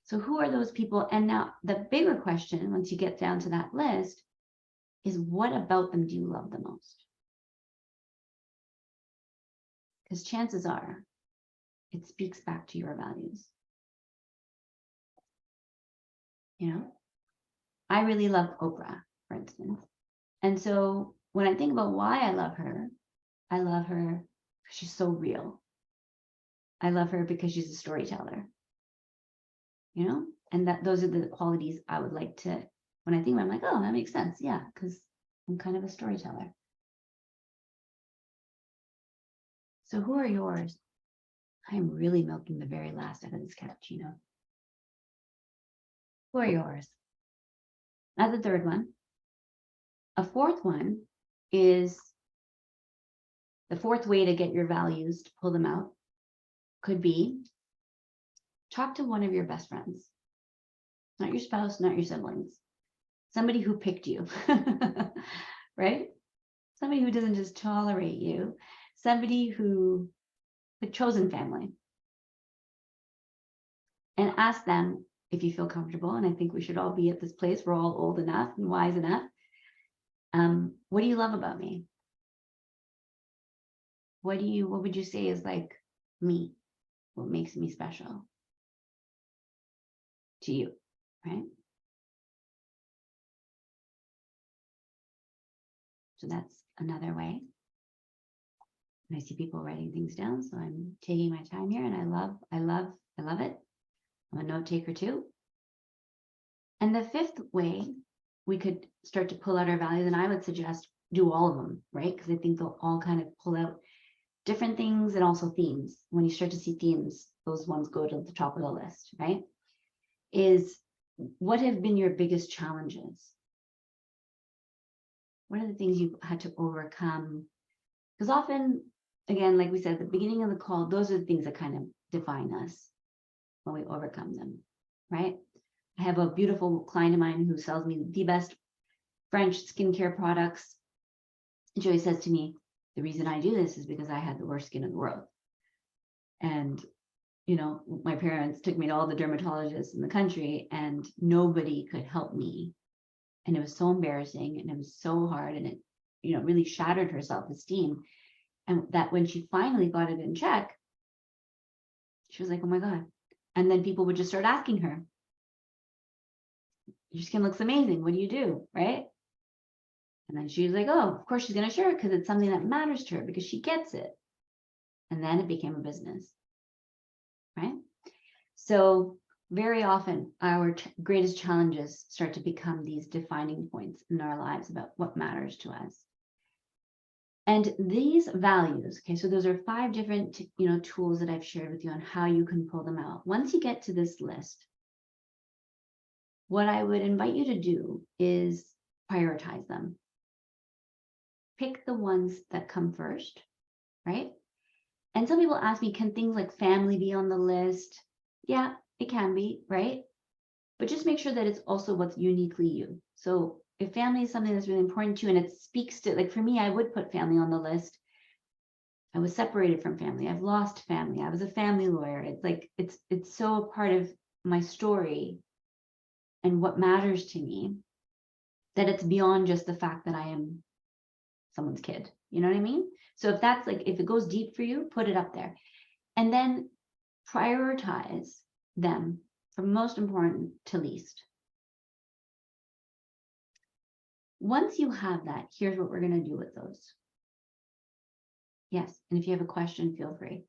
So who are those people? And now the bigger question, once you get down to that list, is what about them do you love the most? Because chances are it speaks back to your values. You know, I really love Oprah, for instance. And so when I think about why I love her because she's so real. I love her because she's a storyteller. You know, and those are the qualities I would like to, when I think about it, I'm like, oh, that makes sense. Yeah, because I'm kind of a storyteller. So who are yours? I'm really milking the very last out of this cappuccino. Who are yours? That's the third one. A fourth one is the fourth way to get your values, to pull them out, could be talk to one of your best friends. Not your spouse, not your siblings. Somebody who picked you, right? Somebody who doesn't just tolerate you. Somebody who, the chosen family. And ask them if you feel comfortable. And I think we should all be at this place. We're all old enough and wise enough. What do you love about me? What would you say is like me? What makes me special to you, right? So that's another way. And I see people writing things down, so I'm taking my time here, and I love it. I'm a note taker too. And the fifth way we could start to pull out our values, and I would suggest do all of them, right? Because I think they'll all kind of pull out different things and also themes. When you start to see themes, those ones go to the top of the list, right? Is what have been your biggest challenges? What are the things you've had to overcome? Because often, again, like we said at the beginning of the call, those are the things that kind of define us when we overcome them, right? I have a beautiful client of mine who sells me the best French skincare products. And she always says to me, the reason I do this is because I had the worst skin in the world. And, you know, my parents took me to all the dermatologists in the country and nobody could help me. And it was so embarrassing and it was so hard, and it, you know, really shattered her self-esteem. And that when she finally got it in check, she was like, oh my God. And then people would just start asking her, your skin looks amazing. What do you do? Right? And then she was like, oh, of course she's going to share it because it's something that matters to her because she gets it. And then it became a business. Right? So very often our greatest challenges start to become these defining points in our lives about what matters to us. And these values, okay, so those are 5 different, you know, tools that I've shared with you on how you can pull them out. Once you get to this list, what I would invite you to do is prioritize them. Pick the ones that come first, right? And some people ask me, can things like family be on the list? Yeah, it can be, right? But just make sure that it's also what's uniquely you. So if family is something that's really important to you and it speaks to, like for me, I would put family on the list. I was separated from family. I've lost family. I was a family lawyer. It's like, it's so a part of my story and what matters to me that it's beyond just the fact that I am someone's kid. You know what I mean? So if that's like, if it goes deep for you, put it up there. And then prioritize them from most important to least. Once you have that, here's what we're going to do with those. Yes, and if you have a question, feel free.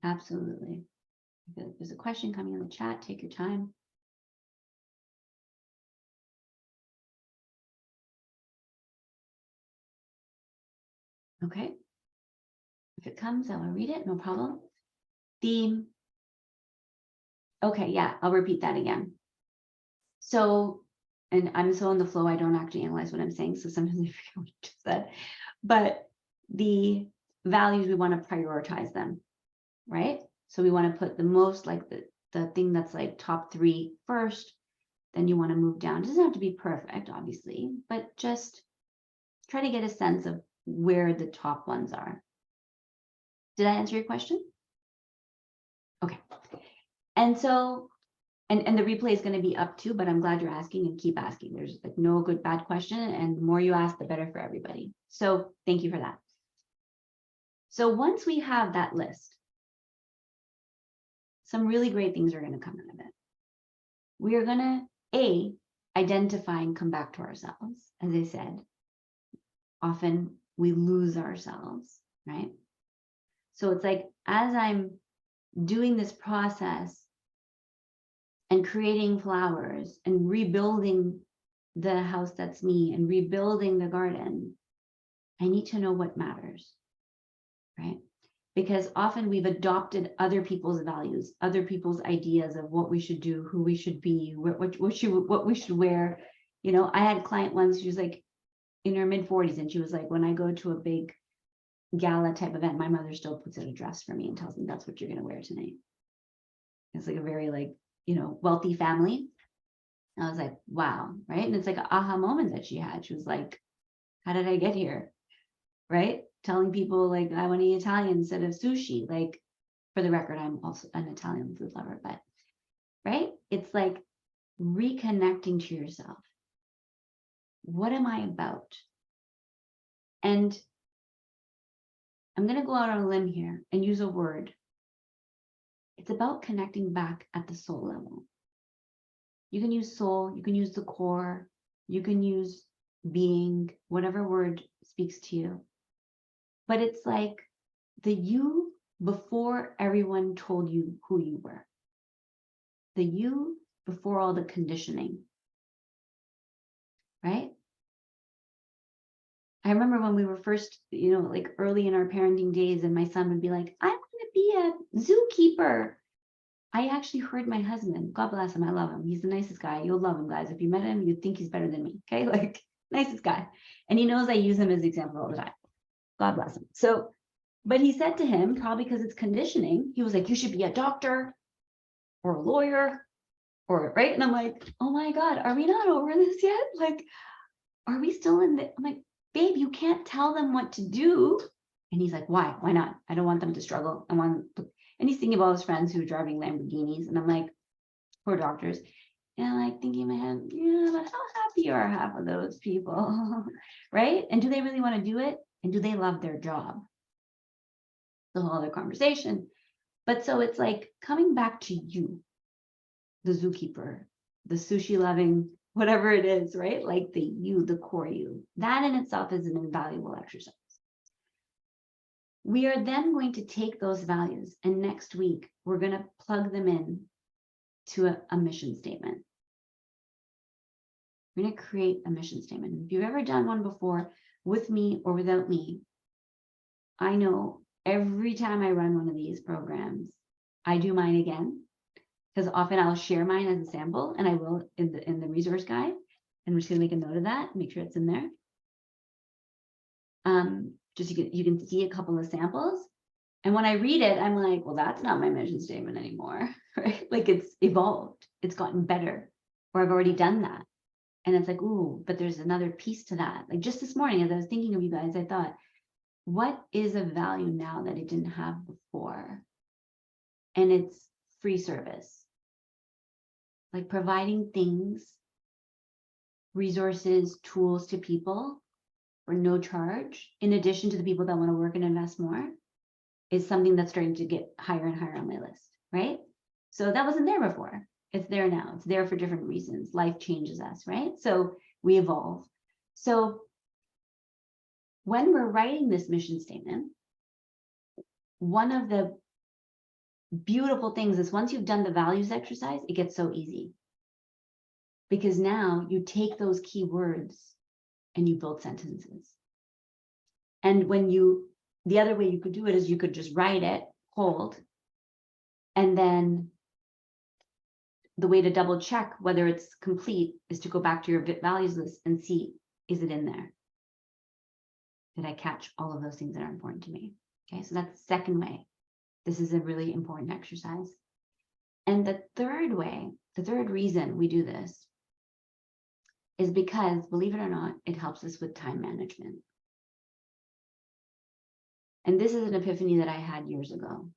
Absolutely. If there's a question coming in the chat, take your time. Okay. If it comes, I will read it, no problem. Okay, yeah, I'll repeat that again. So, and I'm so in the flow, I don't actually analyze what I'm saying, so sometimes I forget what I just said. But the values, we want to prioritize them, right? So we want to put the most, like the thing that's like top 3 first, then you want to move down. It doesn't have to be perfect, obviously, but just try to get a sense of where the top ones are. Did I answer your question? Okay. And so, and the replay is going to be up too, but I'm glad you're asking and keep asking. There's like no good, bad question. And the more you ask, the better for everybody. So thank you for that. So once we have that list, some really great things are going to come out of it. We are going to, identify and come back to ourselves. As I said, often we lose ourselves, right? So it's like, as I'm doing this process and creating flowers and rebuilding the house that's me and rebuilding the garden, I need to know what matters, right? Because often we've adopted other people's values, other people's ideas of what we should do, who we should be, what we should wear. You know, I had a client once, she was like in her mid 40s, and she was like, when I go to a big gala type event, my mother still puts out a dress for me and tells me that's what you're going to wear tonight. It's like a very like, you know, wealthy family. I was like, wow, right? And it's like an aha moment that she had. She was like, how did I get here? Right? Telling people like, I want to eat Italian instead of sushi. Like, for the record, I'm also an Italian food lover, but right? It's like reconnecting to yourself. What am I about? And I'm going to go out on a limb here and use a word. It's about connecting back at the soul level. You can use soul, you can use the core, you can use being, whatever word speaks to you. But it's like the you before everyone told you who you were. The you before all the conditioning, right? I remember when we were first, you know, like early in our parenting days, and my son would be like, I want to be a zookeeper. I actually heard my husband, God bless him, I love him. He's the nicest guy. You'll love him, guys. If you met him, you'd think he's better than me, okay? Like, nicest guy. And he knows I use him as an example all the time. God bless him. So, but he said to him, probably because it's conditioning, he was like, you should be a doctor or a lawyer or, right? And I'm like, oh my God, are we not over this yet? Like, are we still in the, I'm like, babe, you can't tell them what to do. And he's like, why? Why not? I don't want them to struggle. I want them to, and he's thinking about his friends who are driving Lamborghinis. And I'm like, poor doctors. And I'm like thinking in my head, yeah, but how happy are half of those people? Right? And do they really want to do it? And do they love their job? The whole other conversation. But so it's like coming back to you, the zookeeper, the sushi loving, whatever it is, right? Like the you, the core you. That in itself is an invaluable exercise. We are then going to take those values, and next week we're going to plug them in to a mission statement. We're going to create a mission statement. If you've ever done one before with me or without me, I know every time I run one of these programs, I do mine again. because often I'll share mine as a sample, and I will in the resource guide. And I'm just gonna make a note of that, make sure it's in there. Just you can see a couple of samples. And when I read it, I'm like, well, that's not my mission statement anymore, right? Like it's evolved, it's gotten better, or I've already done that. And it's like, ooh, but there's another piece to that. Like just this morning, as I was thinking of you guys, I thought, what is a value now that it didn't have before? And it's free service. Like providing things, resources, tools to people for no charge, in addition to the people that want to work and invest more, is something that's starting to get higher and higher on my list, right? So that wasn't there before. It's there now. It's there for different reasons. Life changes us, right? So we evolve. So when we're writing this mission statement, one of the beautiful things is once you've done the values exercise, it gets so easy. Because now you take those key words and you build sentences. And when the other way you could do it is you could just write it, hold, and then the way to double check whether it's complete is to go back to your values list and see, is it in there? Did I catch all of those things that are important to me? Okay, so that's the second way. This is a really important exercise. And the third way, the third reason we do this is because, believe it or not, it helps us with time management. And this is an epiphany that I had years ago.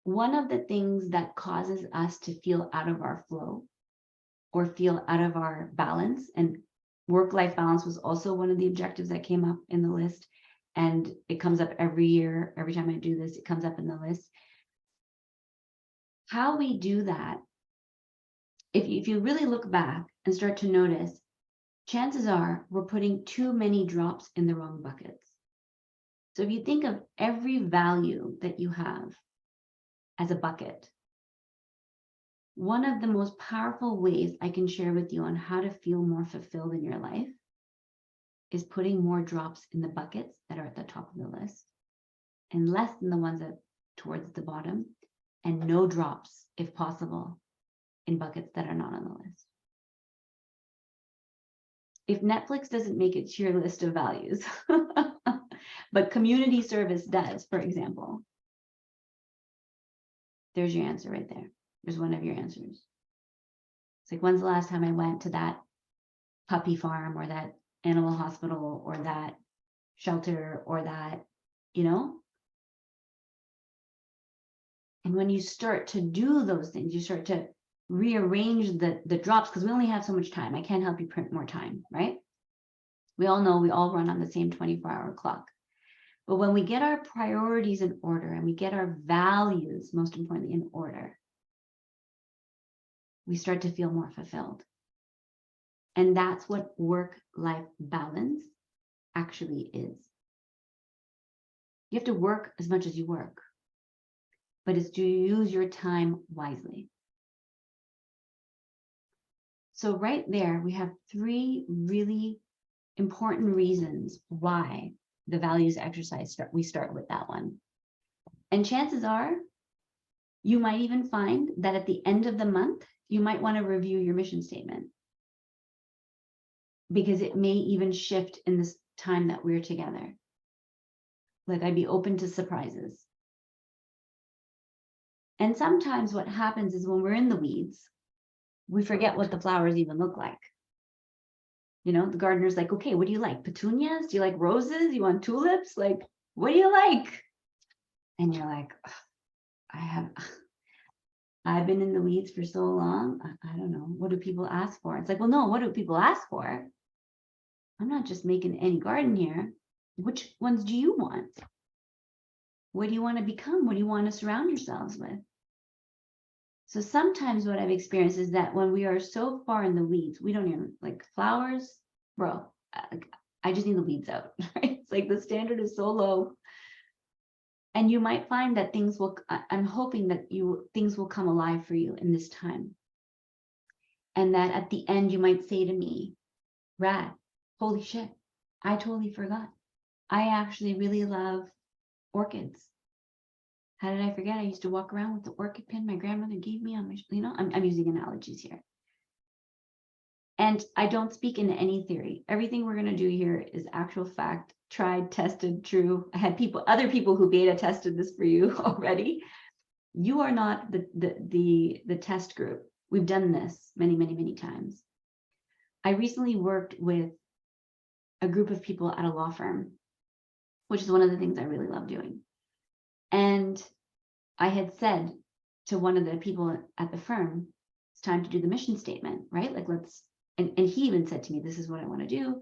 One of the things that causes us to feel out of our flow or feel out of our balance, and work-life balance was also one of the objectives that came up in the list, and it comes up every year. Every time I do this, it comes up in the list. How we do that, if you really look back and start to notice, chances are we're putting too many drops in the wrong buckets. So if you think of every value that you have as a bucket, one of the most powerful ways I can share with you on how to feel more fulfilled in your life is putting more drops in the buckets that are at the top of the list and less than the ones that towards the bottom, and no drops, if possible, in buckets that are not on the list. If Netflix doesn't make it to your list of values, but community service does, for example, there's your answer right there. There's one of your answers. It's like, when's the last time I went to that puppy farm or that animal hospital or that shelter or that, you know? And when you start to do those things, you start to rearrange the drops, because we only have so much time. I can't help you print more time, right? We all know we all run on the same 24-hour clock. But when we get our priorities in order and we get our values, most importantly, in order, we start to feel more fulfilled. And that's what work-life balance actually is. You have to work as much as you work, but it's to use your time wisely. So right there, we have three really important reasons why the values exercise we start with that one. And chances are, you might even find that at the end of the month, you might want to review your mission statement, because it may even shift in this time that we're together. Like, I'd be open to surprises. And sometimes what happens is when we're in the weeds, we forget what the flowers even look like. You know, the gardener's like, okay, what do you like? Petunias? Do you like roses? You want tulips? Like, what do you like? And you're like, I've been in the weeds for so long. I don't know. What do people ask for? It's like, well, no, what do people ask for? I'm not just making any garden here. Which ones do you want? What do you want to become? What do you want to surround yourselves with? So sometimes what I've experienced is that when we are so far in the weeds, we don't even like flowers, bro. I just need the weeds out, right? It's like the standard is so low. And you might find that things will, I'm hoping that things will come alive for you in this time. And that at the end, you might say to me, Rad, holy shit, I totally forgot. I actually really love orchids. How did I forget? I used to walk around with the orchid pin my grandmother gave me on my, I'm using analogies here. And I don't speak into any theory. Everything we're going to do here is actual fact, tried, tested, true. I had other people who beta tested this for you already. You are not the test group. We've done this many, many, many times. I recently worked with a group of people at a law firm, which is one of the things I really love doing. And I had said to one of the people at the firm, it's time to do the mission statement, right? Like and he even said to me, this is what I want to do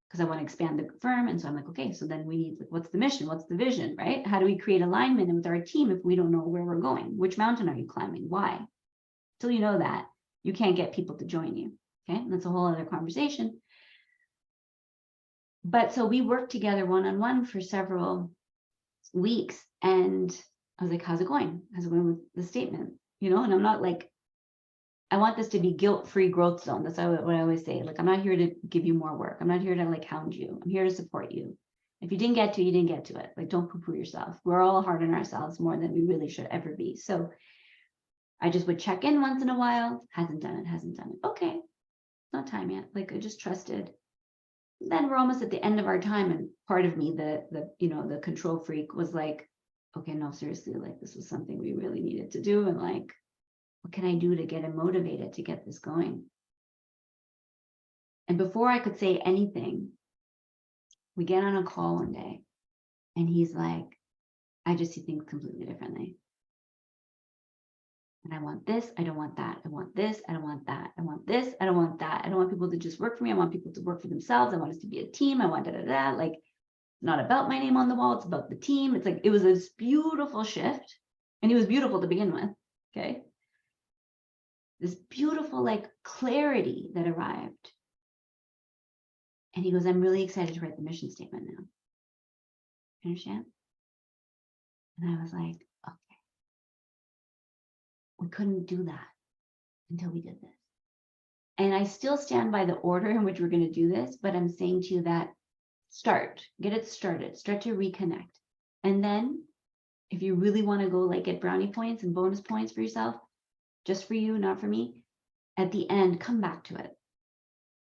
because I want to expand the firm. And so I'm like, okay, so then we need, like, what's the mission? What's the vision, right? How do we create alignment with our team if we don't know where we're going? Which mountain are you climbing? Why? Till you know that, you can't get people to join you. Okay, and that's a whole other conversation. But so we worked together one-on-one for several weeks, and I was like, how's it going? How's it going with the statement? And I'm not like, I want this to be guilt-free growth zone. That's what I always say. Like, I'm not here to give you more work. I'm not here to like hound you. I'm here to support you. If you didn't get to, you didn't get to it. Like, don't poo-poo yourself. We're all hard on ourselves more than we really should ever be. So I just would check in once in a while. Hasn't done it. Okay, not time yet. Like, I just trusted. Then we're almost at the end of our time, and part of me, the control freak, was like, okay, no, seriously, like, this was something we really needed to do, and like, what can I do to get him motivated to get this going? And before I could say anything, we get on a call one day, and he's like, I just see things completely differently. And I want this, I don't want that. I want this, I don't want that. I want this, I don't want that. I don't want people to just work for me. I want people to work for themselves. I want us to be a team. I want da-da-da. Like, not about my name on the wall. It's about the team. It's like, it was this beautiful shift. And he was beautiful to begin with. Okay. This beautiful, like, clarity that arrived. And he goes, I'm really excited to write the mission statement now. You understand? And I was like, okay. We couldn't do that until we did this. And I still stand by the order in which we're going to do this, but I'm saying to you that get it started, start to reconnect. And then if you really want to go, like, get brownie points and bonus points for yourself, just for you, not for me, at the end, come back to it,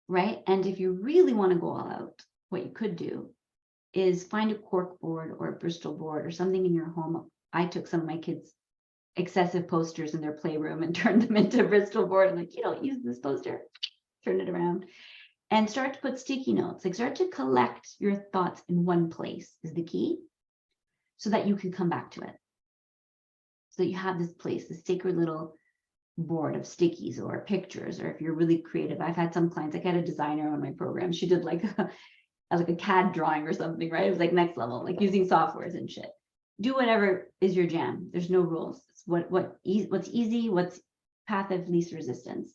right? And if you really want to go all out, what you could do is find a cork board or a Bristol board or something in your home. I took some of my kids' excessive posters in their playroom and turned them into a Bristol board. I'm like, you don't use this poster, turn it around. And start to put sticky notes, like, start to collect your thoughts in one place is the key, so that you can come back to it. So that you have this place, this sacred little board of stickies or pictures, or if you're really creative. I've had some clients, like, I had a designer on my program. She did like a CAD drawing or something, right? It was like next level, like using softwares and shit. Do whatever is your jam. There's no rules. It's what's easy, what's path of least resistance.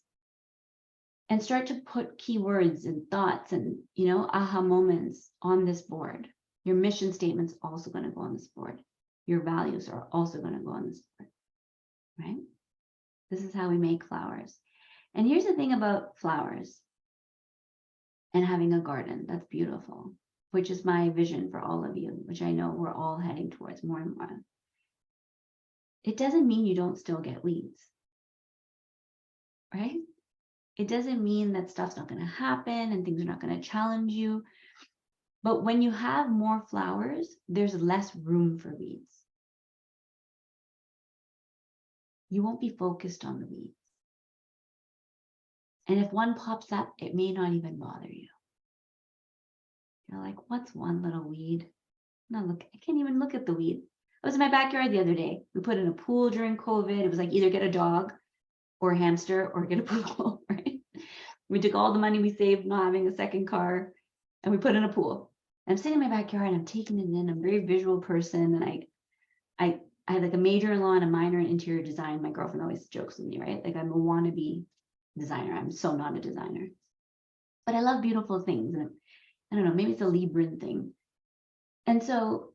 And start to put keywords and thoughts and, aha moments on this board. Your mission statement's also going to go on this board. Your values are also going to go on this board, right? This is how we make flowers. And here's the thing about flowers and having a garden that's beautiful, which is my vision for all of you, which I know we're all heading towards more and more. It doesn't mean you don't still get weeds, right? It doesn't mean that stuff's not going to happen and things are not going to challenge you. But when you have more flowers, there's less room for weeds. You won't be focused on the weeds. And if one pops up, it may not even bother you. You're like, what's one little weed? No, look, I can't even look at the weed. I was in my backyard the other day. We put in a pool during COVID. It was like, either get a dog or a hamster or get a pool, right? We took all the money we saved not having a second car and we put in a pool. And I'm sitting in my backyard and I'm taking it in. I'm a very visual person. And I had like a major in law and a minor in interior design. My girlfriend always jokes with me, right? Like, I'm a wannabe designer. I'm so not a designer. But I love beautiful things. And I don't know, maybe it's a Libran thing. And so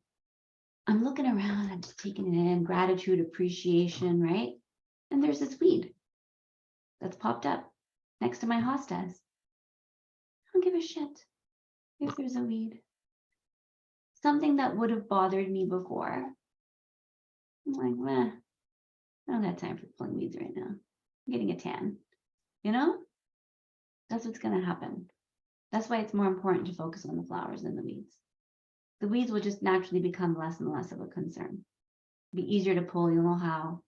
I'm looking around, I'm just taking it in, gratitude, appreciation, right? And there's this weed that's popped up next to my hostas. I don't give a shit if there's a weed. Something that would have bothered me before I'm like, meh, I don't have time for pulling weeds right now. I'm getting a tan. You know, that's what's going to happen. That's why it's more important to focus on the flowers than the weeds. The weeds will just naturally become less and less of a concern. It'll be easier to pull, you'll know how.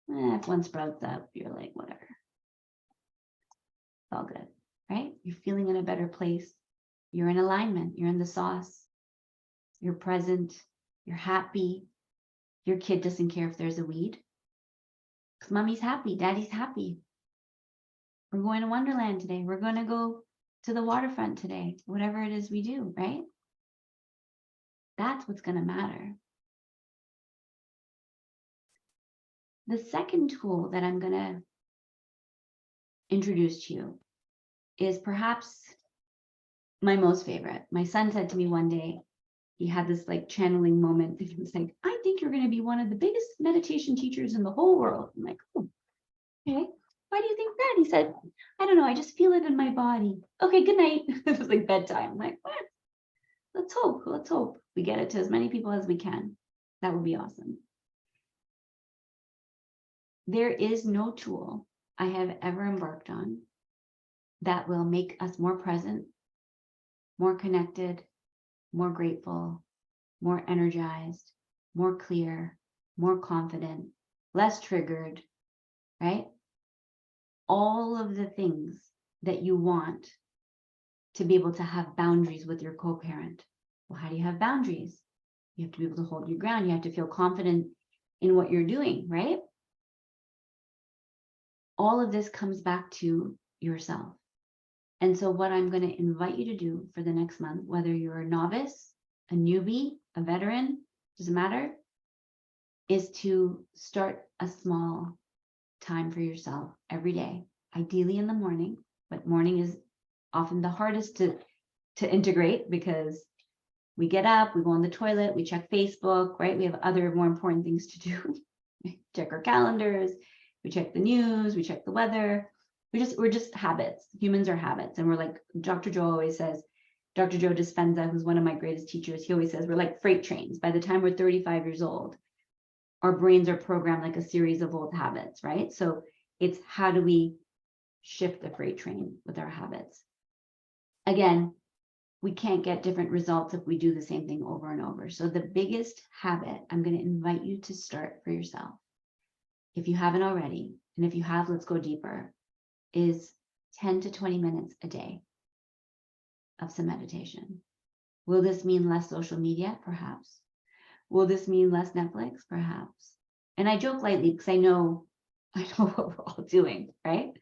If one sprouts up, you're like, whatever. It's all good, right? You're feeling in a better place. You're in alignment. You're in the sauce. You're present. You're happy. Your kid doesn't care if there's a weed. Because mommy's happy. Daddy's happy. We're going to Wonderland today. We're going to go to the waterfront today. Whatever it is we do, right? That's what's going to matter. The second tool that I'm going to introduce to you is perhaps my most favorite. My son said to me one day, he had this like channeling moment. He was like, I think you're going to be one of the biggest meditation teachers in the whole world. I'm like, oh, okay. Why do you think that? He said, I don't know. I just feel it in my body. Okay, good night. It was like bedtime. I'm like, what? Let's hope. Let's hope we get it to as many people as we can. That would be awesome. There is no tool I have ever embarked on that will make us more present, more connected, more grateful, more energized, more clear, more confident, less triggered, right? All of the things that you want to be able to have boundaries with your co-parent. Well, how do you have boundaries? You have to be able to hold your ground. You have to feel confident in what you're doing, right? All of this comes back to yourself. And so what I'm going to invite you to do for the next month, whether you're a novice, a newbie, a veteran, doesn't matter, is to start a small time for yourself every day, ideally in the morning, but morning is often the hardest to integrate because we get up, we go on the toilet, we check Facebook, right? We have other more important things to do. Check our calendars, we check the news, we check the weather. We're just habits. Humans are habits. And we're like, Dr. Joe always says, Dr. Joe Dispenza, who's one of my greatest teachers, he always says, we're like freight trains. By the time we're 35 years old, our brains are programmed like a series of old habits, right? So it's how do we shift the freight train with our habits? Again, we can't get different results if we do the same thing over and over. So the biggest habit I'm going to invite you to start for yourself, if you haven't already, and if you have, let's go deeper, is 10 to 20 minutes a day of some meditation. Will this mean less social media? Perhaps. Will this mean less Netflix? Perhaps. And I joke lightly because I know what we're all doing, right?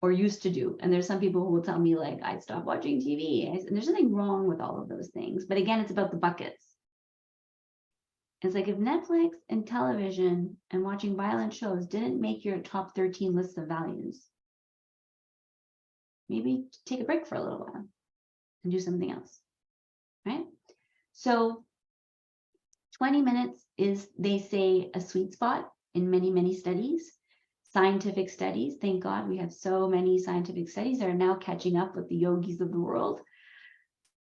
Or used to do. And there's some people who will tell me like, I stopped watching TV. And there's nothing wrong with all of those things. But again, it's about the buckets. It's like if Netflix and television and watching violent shows didn't make your top 13 lists of values, maybe take a break for a little while and do something else, right? So 20 minutes is, they say, a sweet spot in many, many studies, scientific studies. Thank God we have so many scientific studies that are now catching up with the yogis of the world.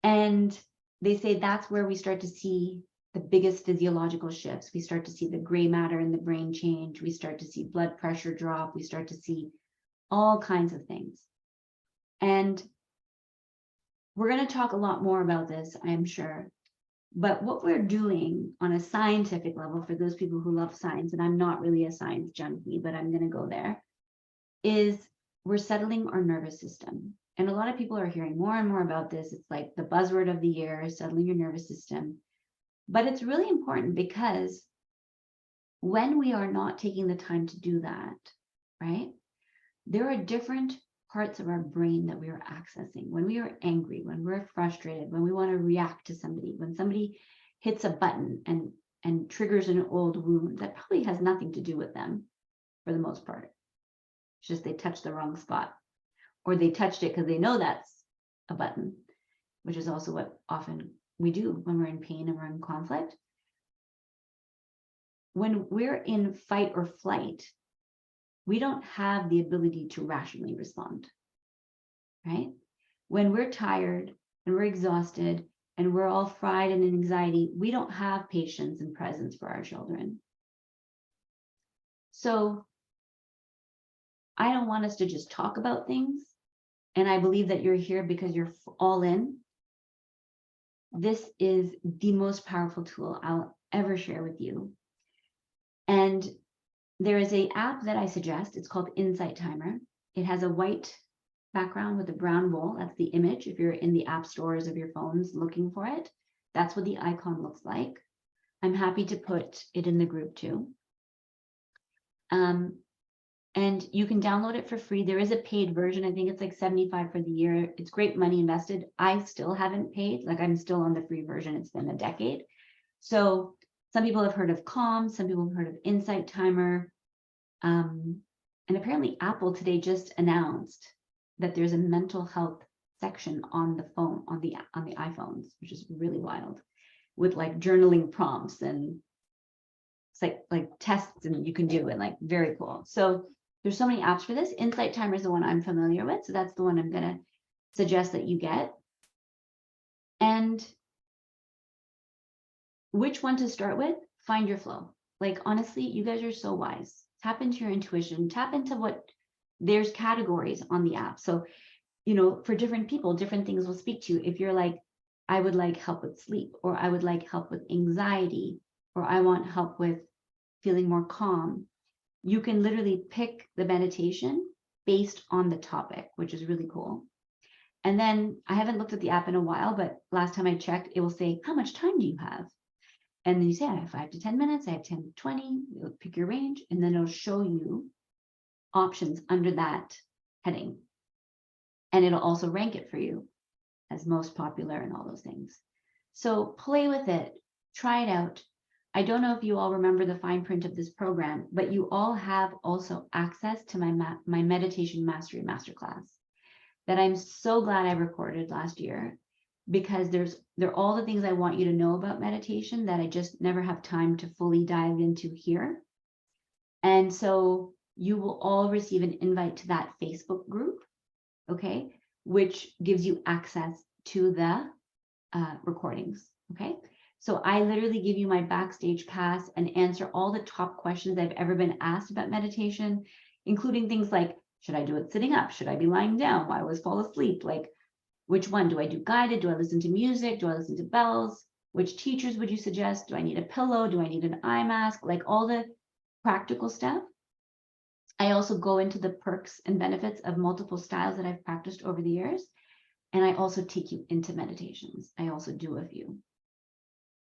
And they say that's where we start to see the biggest physiological shifts. We start to see the gray matter in the brain change. We start to see blood pressure drop. We start to see all kinds of things. And we're going to talk a lot more about this, I'm sure. But what we're doing on a scientific level, for those people who love science, and I'm not really a science junkie, but I'm going to go there, is we're settling our nervous system. And a lot of people are hearing more and more about this. It's like the buzzword of the year, settling your nervous system. But it's really important because when we are not taking the time to do that, right, there are different parts of our brain that we are accessing. When we are angry, when we're frustrated, when we want to react to somebody, when somebody hits a button and triggers an old wound that probably has nothing to do with them for the most part. It's just they touched the wrong spot, or they touched it because they know that's a button, which is also what often we do when we're in pain and we're in conflict. When we're in fight or flight, we don't have the ability to rationally respond, right? When we're tired and we're exhausted and we're all fried in anxiety, we don't have patience and presence for our children. So I don't want us to just talk about things. And I believe that you're here because you're all in. This is the most powerful tool I'll ever share with you. And there is an app that I suggest. It's called Insight Timer. It has a white background with a brown bowl. That's the image. If you're in the app stores of your phones looking for it, that's what the icon looks like. I'm happy to put it in the group too. And you can download it for free. There is a paid version. I think it's like $75 for the year. It's great money invested. I still haven't paid. Like, I'm still on the free version. It's been a decade. So some people have heard of Calm. Some people have heard of Insight Timer. And apparently Apple today just announced that there's a mental health section on the phone, on the iPhones, which is really wild, with like journaling prompts, and it's like tests and you can do it, like very cool. So there's so many apps for this. Insight Timer is the one I'm familiar with. So that's the one I'm going to suggest that you get. And which one to start with? Find your flow. Like, honestly, you guys are so wise. Tap into your intuition, tap into what, there's categories on the app. So, you know, for different people, different things will speak to you. If you're like, I would like help with sleep, or I would like help with anxiety, or I want help with feeling more calm, you can literally pick the meditation based on the topic, which is really cool. And then I haven't looked at the app in a while, but last time I checked, it will say, how much time do you have? And then you say, I have 5 to 10 minutes, I have 10 to 20, you'll pick your range, and then it'll show you options under that heading. And it'll also rank it for you as most popular and all those things. So play with it, try it out. I don't know if you all remember the fine print of this program, but you all have also access to my meditation mastery masterclass that I'm so glad I recorded last year, because they're all the things I want you to know about meditation that I just never have time to fully dive into here. And so you will all receive an invite to that Facebook group, okay, which gives you access to the recordings, okay? So I literally give you my backstage pass and answer all the top questions I've ever been asked about meditation, including things like, should I do it sitting up? Should I be lying down? Why always fall asleep? Like, which one? Do I do guided? Do I listen to music? Do I listen to bells? Which teachers would you suggest? Do I need a pillow? Do I need an eye mask? Like, all the practical stuff. I also go into the perks and benefits of multiple styles that I've practiced over the years. And I also take you into meditations. I also do a few.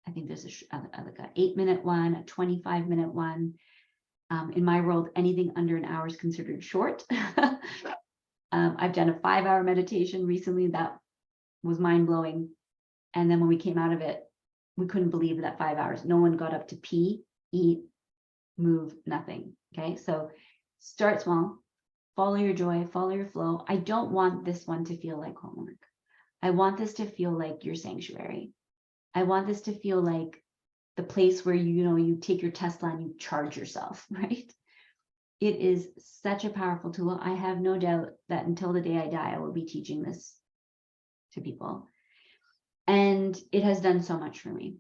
I think there's like an 8-minute one, a 25-minute one. In my world, anything under an hour is considered short. I've done a 5-hour meditation recently that was mind-blowing. And then when we came out of it, we couldn't believe that 5 hours. No one got up to pee, eat, move, nothing. Okay, so start small, follow your joy, follow your flow. I don't want this one to feel like homework. I want this to feel like your sanctuary. I want this to feel like the place where you take your Tesla and you charge yourself, right? It is such a powerful tool. I have no doubt that until the day I die, I will be teaching this to people. And it has done so much for me.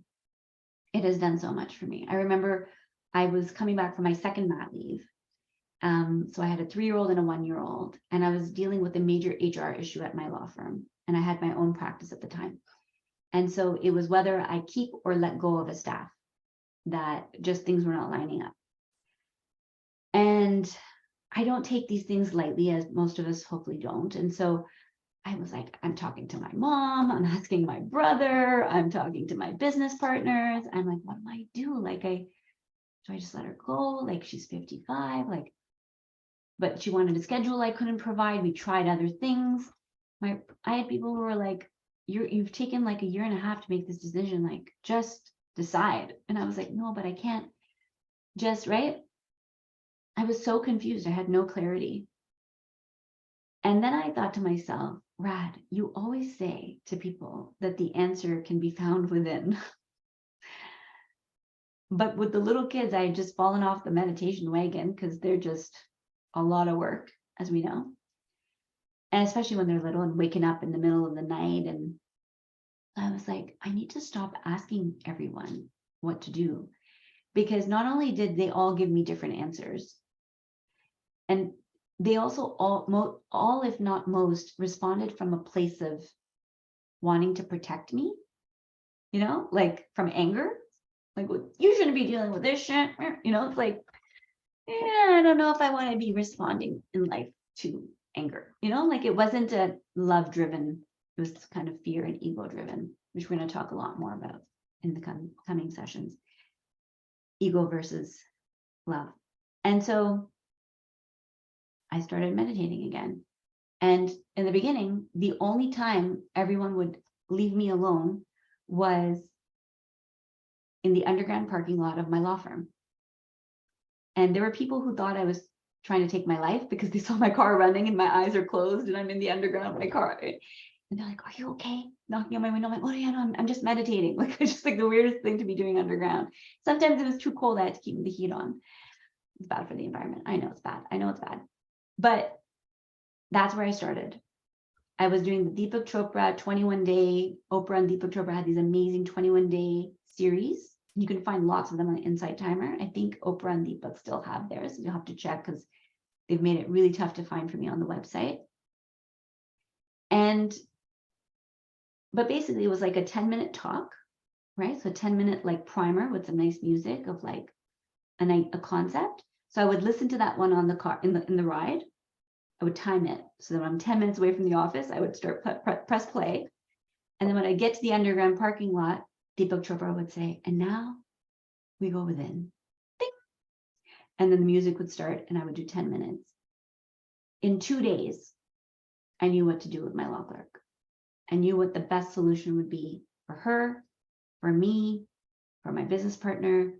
It has done so much for me. I remember I was coming back from my second mat leave. So I had a 3-year-old and a 1-year-old, and I was dealing with a major HR issue at my law firm, and I had my own practice at the time. And so it was whether I keep or let go of a staff, that just things were not lining up. And I don't take these things lightly, as most of us hopefully don't. And so I was like, I'm talking to my mom, I'm asking my brother, I'm talking to my business partners. I'm like, what do I do? Like, do I just let her go? Like, she's 55, like, but she wanted a schedule I couldn't provide. We tried other things. I had people who were like, you've taken like 1.5 years to make this decision, like, just decide. And I was like, no, but I can't just, right? I was so confused. I had no clarity. And then I thought to myself, Rad, you always say to people that the answer can be found within. But with the little kids, I had just fallen off the meditation wagon because they're just a lot of work, as we know. And especially when they're little and waking up in the middle of the night and I was like, I need to stop asking everyone what to do, because not only did they all give me different answers, and they also all, if not most, responded from a place of wanting to protect me, like from anger, like, well, you shouldn't be dealing with this shit. It's like, I don't know if I want to be responding in life to anger, like it wasn't a love driven, it was kind of fear and ego driven, which we're going to talk a lot more about in the coming sessions. Ego versus love. And so I started meditating again. And in the beginning, the only time everyone would leave me alone was in the underground parking lot of my law firm. And there were people who thought I was trying to take my life because they saw my car running and my eyes are closed and I'm in the underground of my car. And they're like, are you okay? Knocking on my window. I'm like, oh yeah, no, I'm just meditating. Like, it's just like the weirdest thing to be doing underground. Sometimes it was too cold. I had to keep the heat on. It's bad for the environment. I know it's bad. I know it's bad. But that's where I started. I was doing the Deepak Chopra 21-day, Oprah and Deepak Chopra had these amazing 21-day series. You can find lots of them on the Insight Timer. I think Oprah and Deepak still have theirs. You'll have to check because they've made it really tough to find for me on the website. But basically it was like a 10-minute talk, right? So a 10-minute like primer with some nice music of like a concept. So I would listen to that one on the car in the ride. I would time it so that when I'm 10 minutes away from the office, I would start press play. And then when I get to the underground parking lot, Deepak Chopra would say, and now we go within. Ding. And then the music would start and I would do 10 minutes. In 2 days, I knew what to do with my law clerk. I knew what the best solution would be for her, for me, for my business partner,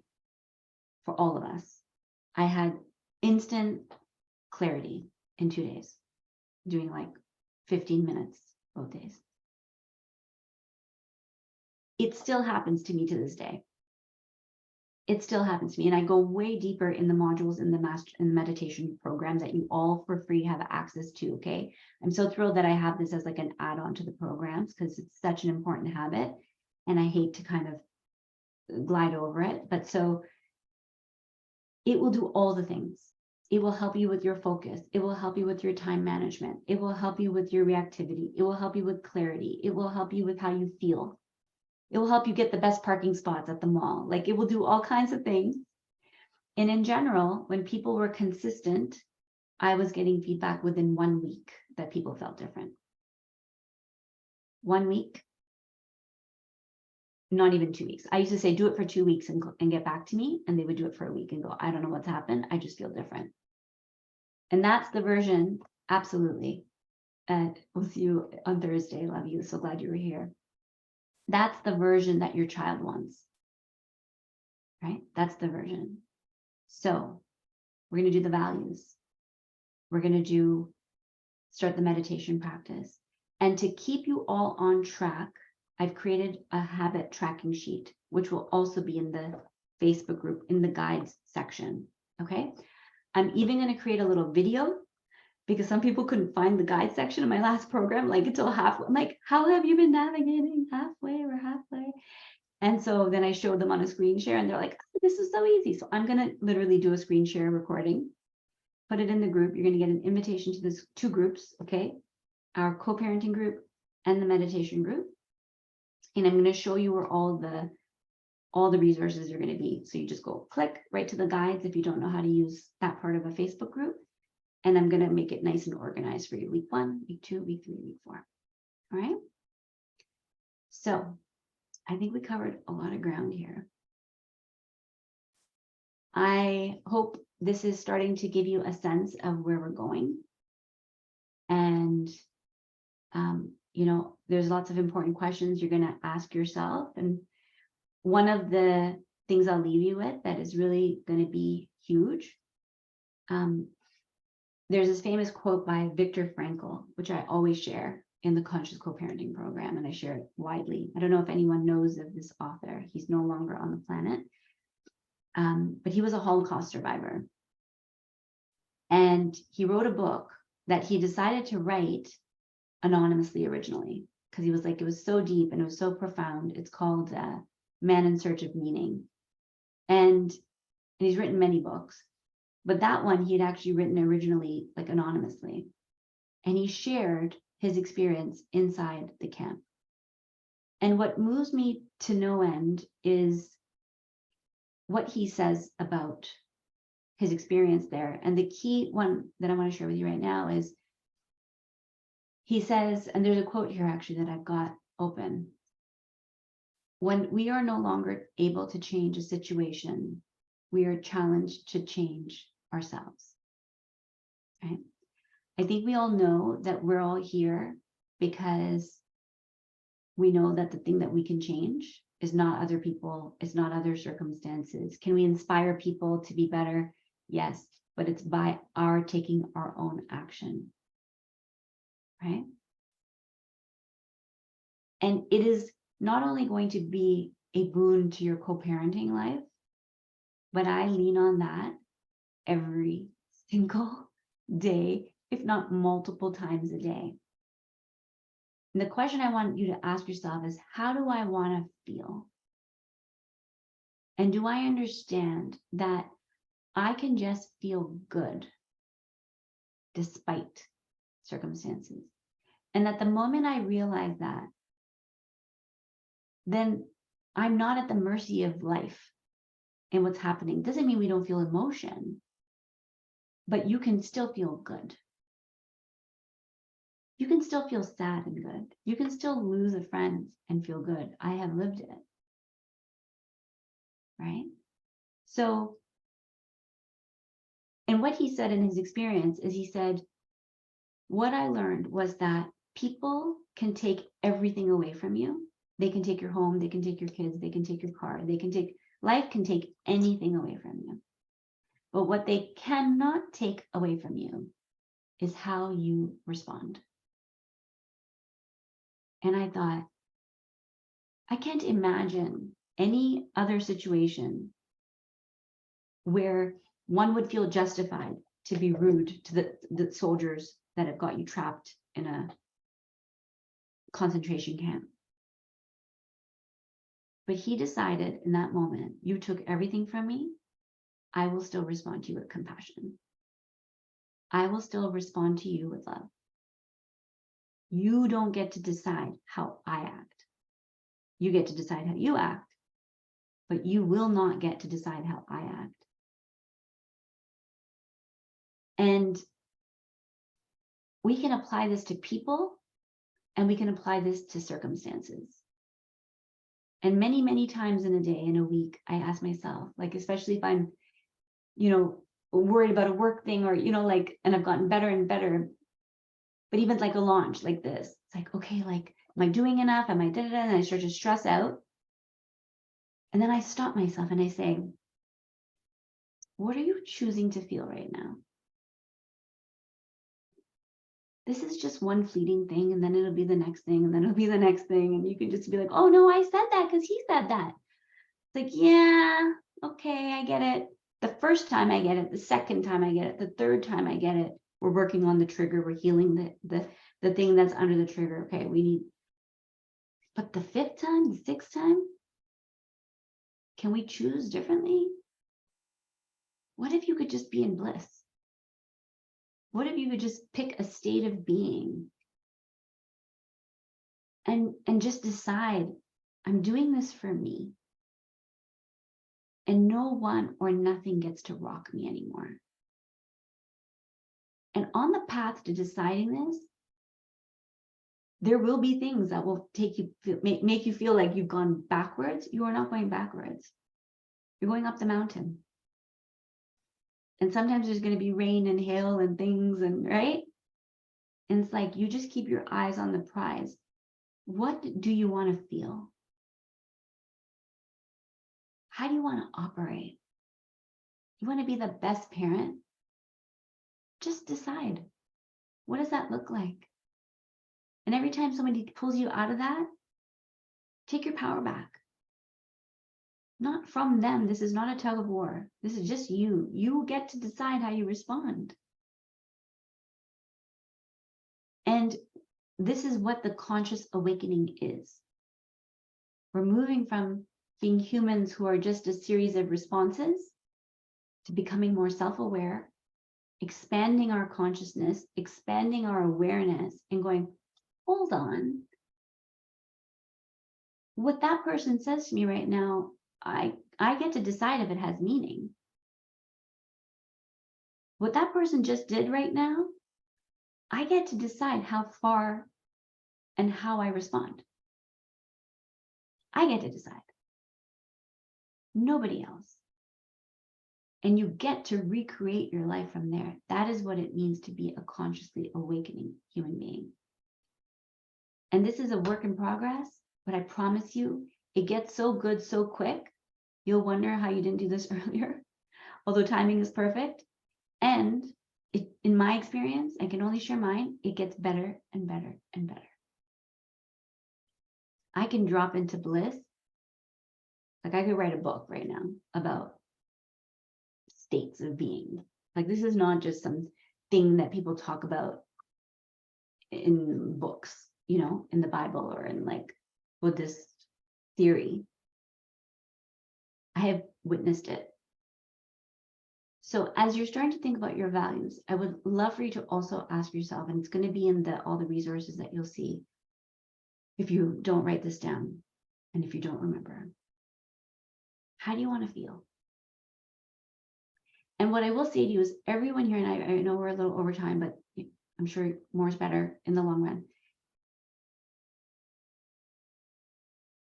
for all of us. I had instant clarity in 2 days, doing like 15 minutes both days. It still happens to me to this day. It still happens to me. And I go way deeper in the modules in the meditation programs that you all for free have access to, okay? I'm so thrilled that I have this as like an add-on to the programs because it's such an important habit. And I hate to kind of glide over it. But so it will do all the things. It will help you with your focus. It will help you with your time management. It will help you with your reactivity. It will help you with clarity. It will help you with how you feel. It will help you get the best parking spots at the mall. Like it will do all kinds of things. And in general, when people were consistent, I was getting feedback within 1 week that people felt different. 1 week, not even 2 weeks. I used to say, do it for 2 weeks and get back to me. And they would do it for a week and go, I don't know what's happened. I just feel different. And that's the version, absolutely. And we'll see you on Thursday. Love you. So glad you were here. That's the version that your child wants, right? That's the version. So we're going to do the values. We're going to start the meditation practice. And to keep you all on track, I've created a habit tracking sheet, which will also be in the Facebook group in the guides section. Okay. I'm even going to create a little video because some people couldn't find the guide section in my last program, like until halfway. I'm like, how have you been navigating? Halfway or halfway? And so then I showed them on a screen share and they're like, oh, this is so easy. So I'm going to literally do a screen share recording, put it in the group. You're going to get an invitation to this 2 groups. Okay. Our co-parenting group and the meditation group. And I'm going to show you where all the resources are going to be. So you just go click right to the guides if you don't know how to use that part of a Facebook group. And I'm going to make it nice and organized for you. Week 1, week 2, week 3, week 4. All right. So I think we covered a lot of ground here. I hope this is starting to give you a sense of where we're going. And, there's lots of important questions you're going to ask yourself. And one of the things I'll leave you with that is really going to be huge. There's this famous quote by Viktor Frankl, which I always share in the Conscious Co-Parenting program, and I share it widely. I don't know if anyone knows of this author. He's no longer on the planet, but he was a Holocaust survivor. And he wrote a book that he decided to write anonymously originally. because he was like, it was so deep and it was so profound. It's called Man in Search of Meaning. And he's written many books, but that one he had actually written originally like anonymously. And he shared his experience inside the camp. And what moves me to no end is what he says about his experience there. And the key one that I want to share with you right now is he says, and there's a quote here actually that I've got open. When we are no longer able to change a situation, we are challenged to change ourselves. Right? I think we all know that we're all here because we know that the thing that we can change is not other people, it's not other circumstances. Can we inspire people to be better? Yes, but it's by our taking our own action. Right? And it is not only going to be a boon to your co-parenting life, but I lean on that every single day, if not multiple times a day. And the question I want you to ask yourself is, how do I want to feel? And do I understand that I can just feel good despite circumstances? And that the moment I realize that, then I'm not at the mercy of life and what's happening. Doesn't mean we don't feel emotion, but you can still feel good. You can still feel sad and good. You can still lose a friend and feel good. I have lived it. Right? So, and what he said in his experience is he said, what I learned was that people can take everything away from you. They can take your home, they can take your kids, they can take your car, life can take anything away from you. But what they cannot take away from you is how you respond. And I thought, I can't imagine any other situation where one would feel justified to be rude to the soldiers that have got you trapped in a concentration camp. But he decided in that moment, you took everything from me, I will still respond to you with compassion. I will still respond to you with love. You don't get to decide how I act. You get to decide how you act, but you will not get to decide how I act. And we can apply this to people and we can apply this to circumstances. And many, many times in a day, in a week, I ask myself, like, especially if I'm, worried about a work thing or, and I've gotten better and better, but even like a launch like this, it's like, okay, like, am I doing enough? Am I da-da-da? And I start to stress out. And then I stop myself and I say, what are you choosing to feel right now? This is just one fleeting thing, and then it'll be the next thing, and then it'll be the next thing. And you can just be like, oh no, I said that because he said that. It's like, yeah, okay, I get it. The first time I get it, the second time I get it, the third time I get it, we're working on the trigger, we're healing the thing that's under the trigger. Okay, but the fifth time, the sixth time, can we choose differently? What if you could just be in bliss? What if you could just pick a state of being and just decide, I'm doing this for me. And no one or nothing gets to rock me anymore. And on the path to deciding this, there will be things that will make you feel like you've gone backwards. You are not going backwards. You're going up the mountain. And sometimes there's going to be rain and hail and things, and right? And it's like, you just keep your eyes on the prize. What do you want to feel? How do you want to operate? You want to be the best parent? Just decide. What does that look like? And every time somebody pulls you out of that, take your power back. Not from them. This is not a tug of war. This is just you. You get to decide how you respond. And this is what the conscious awakening is. We're moving from being humans who are just a series of responses to becoming more self-aware, expanding our consciousness, expanding our awareness, and going, hold on. What that person says to me right now, I get to decide if it has meaning. What that person just did right now, I get to decide how far and how I respond. I get to decide. Nobody else. And you get to recreate your life from there. That is what it means to be a consciously awakening human being. And this is a work in progress, but I promise you, it gets so good so quick, you'll wonder how you didn't do this earlier, although timing is perfect. And in my experience, I can only share mine, it gets better and better and better. I can drop into bliss. Like I could write a book right now about states of being. Like this is not just some thing that people talk about in books, you know, in the Bible or in like Buddhist theory. I have witnessed it. So as you're starting to think about your values, I would love for you to also ask yourself, and it's going to be in all the resources that you'll see if you don't write this down and if you don't remember. How do you want to feel? And what I will say to you is everyone here, and I know we're a little over time, but I'm sure more is better in the long run.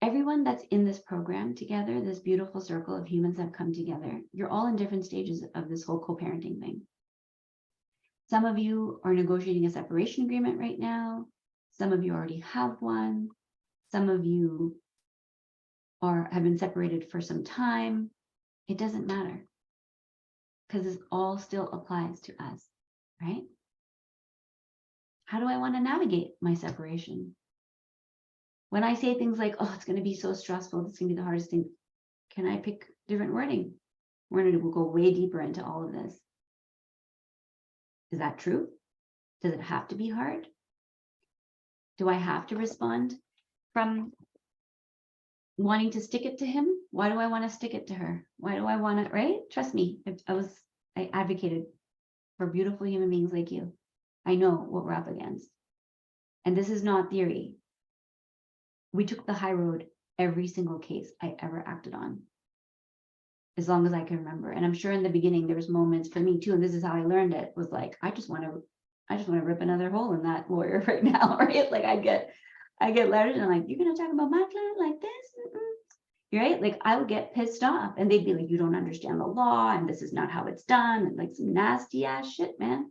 Everyone that's in this program together, this beautiful circle of humans that have come together, you're all in different stages of this whole co-parenting thing. Some of you are negotiating a separation agreement right now. Some of you already have one. Some of you have been separated for some time. It doesn't matter because this all still applies to us, right? How do I want to navigate my separation? When I say things like, oh, it's going to be so stressful, it's going to be the hardest thing, can I pick different wording? We'll go way deeper into all of this. Is that true? Does it have to be hard? Do I have to respond from wanting to stick it to him? Why do I want to stick it to her? Why do I want to, right? Trust me, I advocated for beautiful human beings like you. I know what we're up against. And this is not theory. We took the high road every single case I ever acted on, as long as I can remember. And I'm sure in the beginning there was moments for me too, and this is how I learned it, was like, I just want to rip another hole in that lawyer right now, right? Like I get letters and I'm like, you're gonna talk about my client like this? Right? Like I would get pissed off and they'd be like, you don't understand the law and this is not how it's done, and like some nasty ass shit, man.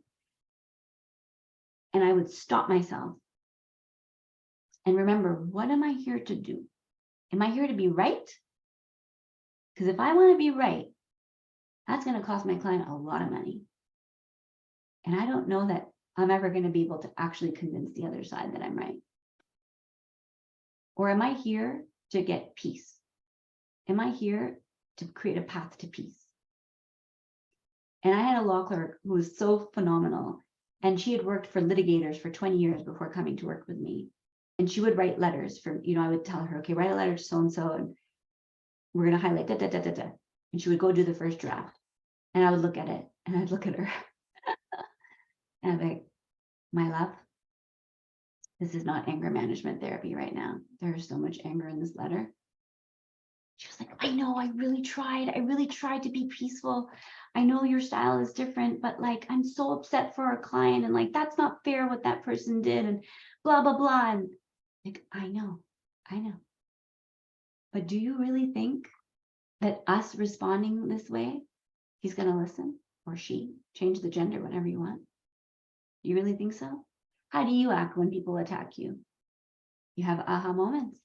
And I would stop myself and remember, what am I here to do? Am I here to be right? Because if I want to be right, that's going to cost my client a lot of money. And I don't know that I'm ever going to be able to actually convince the other side that I'm right. Or am I here to get peace? Am I here to create a path to peace? And I had a law clerk who was so phenomenal. And she had worked for litigators for 20 years before coming to work with me. And she would write letters for, I would tell her, okay, write a letter to so-and-so, and we're going to highlight da, da, da, da, da. And she would go do the first draft. And I would look at it and I'd look at her. And I'd be like, my love, this is not anger management therapy right now. There is so much anger in this letter. She was like, I know, I really tried to be peaceful. I know your style is different, but like, I'm so upset for our client. And like, that's not fair what that person did and blah, blah, blah. And like, I know. But do you really think that us responding this way, he's going to listen, or she, change the gender, whatever you want? You really think so? How do you act when people attack you? You have aha moments,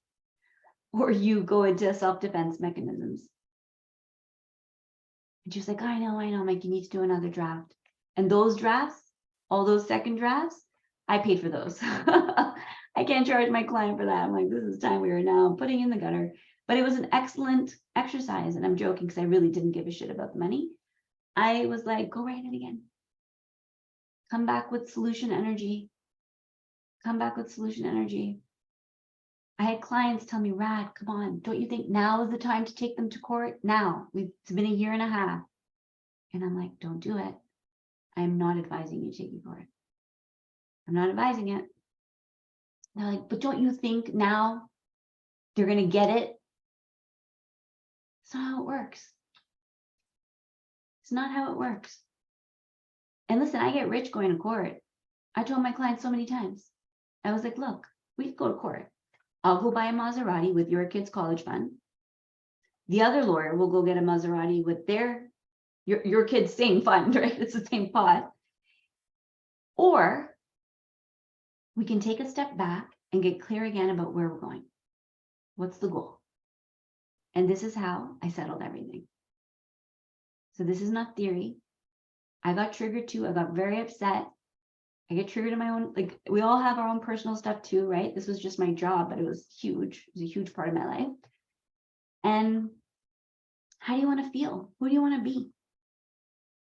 or you go into self-defense mechanisms. And she's like, I know, Mike, you need to do another draft. And those drafts, all those second drafts, I paid for those. I can't charge my client for that. I'm like, this is time we are now putting in the gutter. But it was an excellent exercise. And I'm joking because I really didn't give a shit about the money. I was like, go write it again. Come back with solution energy. come back with solution energy. I had clients tell me, Rad, come on, don't you think now is the time to take them to court? Now, it's been a year and a half. And I'm like, don't do it. I'm not advising you take you court. I'm not advising it. They're like, but don't you think now they're going to get it? It's not how it works. It's not how it works. And listen, I get rich going to court. I told my clients so many times. I was like, look, we could go to court. I'll go buy a Maserati with your kid's college fund. The other lawyer will go get a Maserati with your kid's same fund, right? It's the same pot. Or we can take a step back and get clear again about where we're going. What's the goal? And this is how I settled everything. So this is not theory. I got triggered too. I got very upset. I get triggered in my own, like we all have our own personal stuff too, right? This was just my job, but it was huge. It was a huge part of my life. And how do you want to feel? Who do you want to be?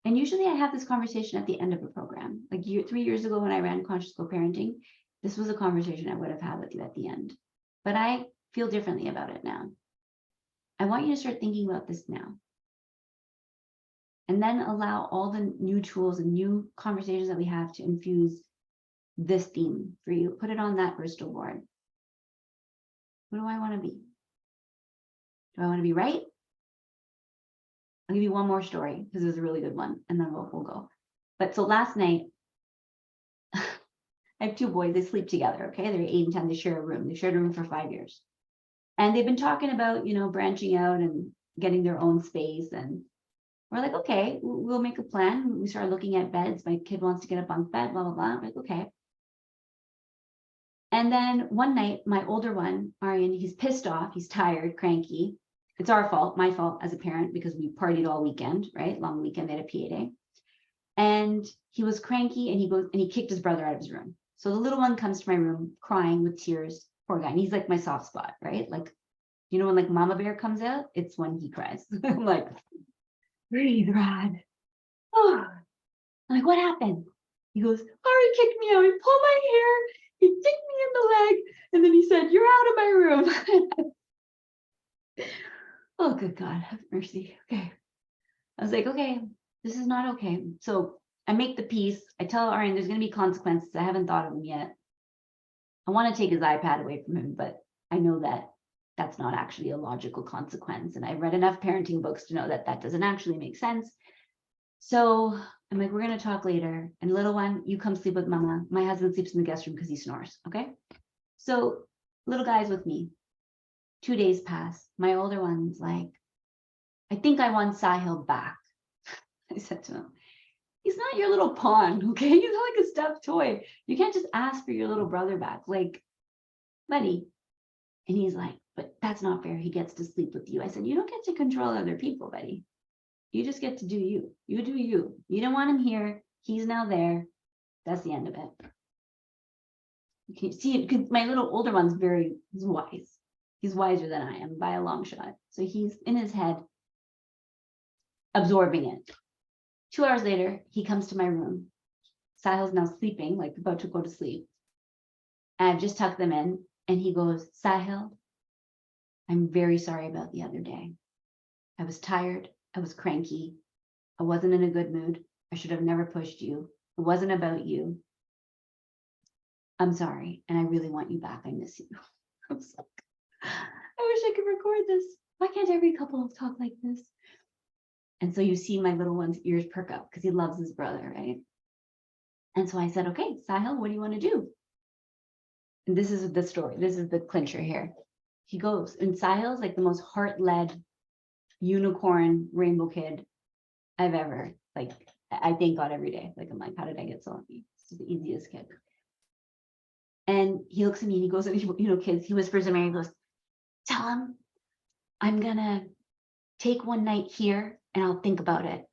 And usually I have this conversation at the end of a program. Like 3 years ago when I ran Conscious Co-Parenting, this was a conversation I would have had with you at the end. But I feel differently about it now. I want you to start thinking about this now. And then allow all the new tools and new conversations that we have to infuse this theme for you. Put it on that Bristol board. Who do I want to be? Do I want to be right? I'll give you one more story because it was a really good one, and then we'll go. But so last night, I have 2 boys. They sleep together. Okay, they're 8 and 10. They share a room. They shared a room for 5 years, and they've been talking about branching out and getting their own space. And we're like, okay, we'll make a plan. We started looking at beds. My kid wants to get a bunk bed. Blah blah blah. I'm like, okay. And then one night, my older one, Aryan, he's pissed off. He's tired, cranky. It's our fault, my fault as a parent, because we partied all weekend, right? Long weekend, they had a PA day. And he was cranky and he kicked his brother out of his room. So the little one comes to my room crying with tears, poor guy. And he's like my soft spot, right? Like, when like Mama Bear comes out, it's when he cries. I'm like, breathe, Rad. Oh, I'm like, what happened? He goes, Ari kicked me out. He pulled my hair. He kicked me in the leg. And then he said, you're out of my room. Oh, good God, have mercy. Okay. I was like, okay, this is not okay. So I make the peace. I tell Arian there's going to be consequences. I haven't thought of them yet. I want to take his iPad away from him, but I know that that's not actually a logical consequence. And I've read enough parenting books to know that that doesn't actually make sense. So I'm like, we're going to talk later. And little one, you come sleep with Mama. My husband sleeps in the guest room because he snores. Okay. So little guy's with me. 2 days pass. My older one's like, I think I want Sahil back. I said to him, he's not your little pawn, okay? He's not like a stuffed toy. You can't just ask for your little brother back, like, buddy. And he's like, but that's not fair. He gets to sleep with you. I said, you don't get to control other people, buddy. You just get to do you. You do you. You don't want him here. He's now there. That's the end of it. You can see it. My little older one's he's wise. He's wiser than I am by a long shot. So he's in his head absorbing it. 2 hours later, he comes to my room. Sahil's now sleeping, like about to go to sleep. And I've just tucked them in. And he goes, Sahil, I'm very sorry about the other day. I was tired. I was cranky. I wasn't in a good mood. I should have never pushed you. It wasn't about you. I'm sorry. And I really want you back. I miss you. I was like, I wish I could record this. Why can't every couple talk like this? And so you see my little one's ears perk up because he loves his brother, right? And so I said, okay, Sahil, what do you want to do? And this is the story. This is the clincher here. He goes, and Sahil's like the most heart-led unicorn rainbow kid I've ever, like, I thank God every day. Like, I'm like, how did I get so lucky? This is the easiest kid. And he looks at me and he goes, kids, he whispers to Mary, he goes, tell him I'm gonna take one night here and I'll think about it.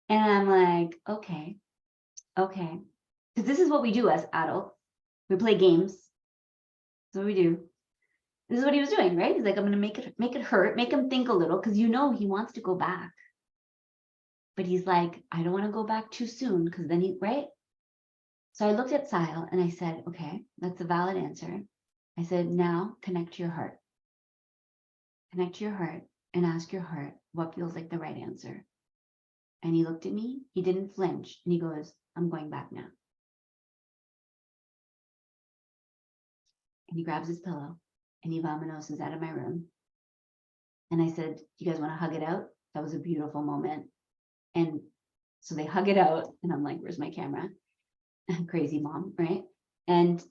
And I'm like, okay. Because this is what we do as adults. We play games. That's what we do. This is what he was doing, right? He's like, I'm gonna make it hurt, make him think a little, because he wants to go back. But he's like, I don't want to go back too soon, because then right? So I looked at Sile and I said, okay, that's a valid answer. I said, now connect to your heart. Connect to your heart and ask your heart what feels like the right answer. And he looked at me, he didn't flinch, and he goes, I'm going back now. And he grabs his pillow and he vamooses out of my room. And I said, you guys want to hug it out? That was a beautiful moment. And so they hug it out and I'm like, where's my camera? Crazy mom, right? And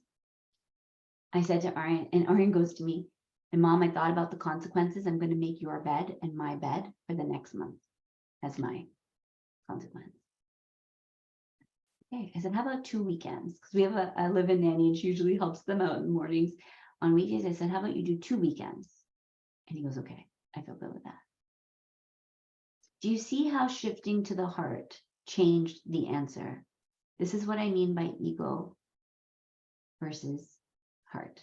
I said to Arian, and Arian goes to me, and Mom, I thought about the consequences. I'm going to make your bed and my bed for the next month as my consequence. Okay, I said, how about 2 weekends? Because we have a live-in nanny and she usually helps them out in the mornings. On weekdays, I said, how about you do 2 weekends? And he goes, okay, I feel good with that. Do you see how shifting to the heart changed the answer? This is what I mean by ego versus heart,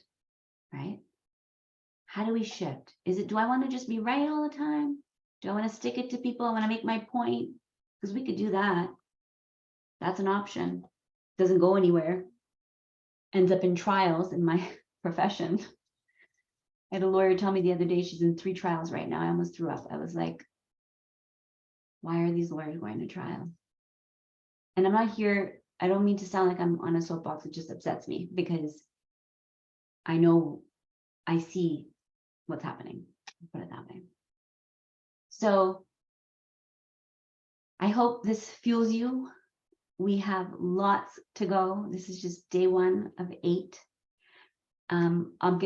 right? How do we shift? Is it, do I want to just be right all the time? Do I want to stick it to people? I want to make my point? Because we could do that. That's an option. Doesn't go anywhere. Ends up in trials in my profession. I had a lawyer tell me the other day she's in 3 trials right now. I almost threw up. I was like, why are these lawyers going to trial? And I'm not here, I don't mean to sound like I'm on a soapbox. It just upsets me because I know, I see what's happening. Put it that way. So I hope this fuels you. We have lots to go. This is just day 1 of 8.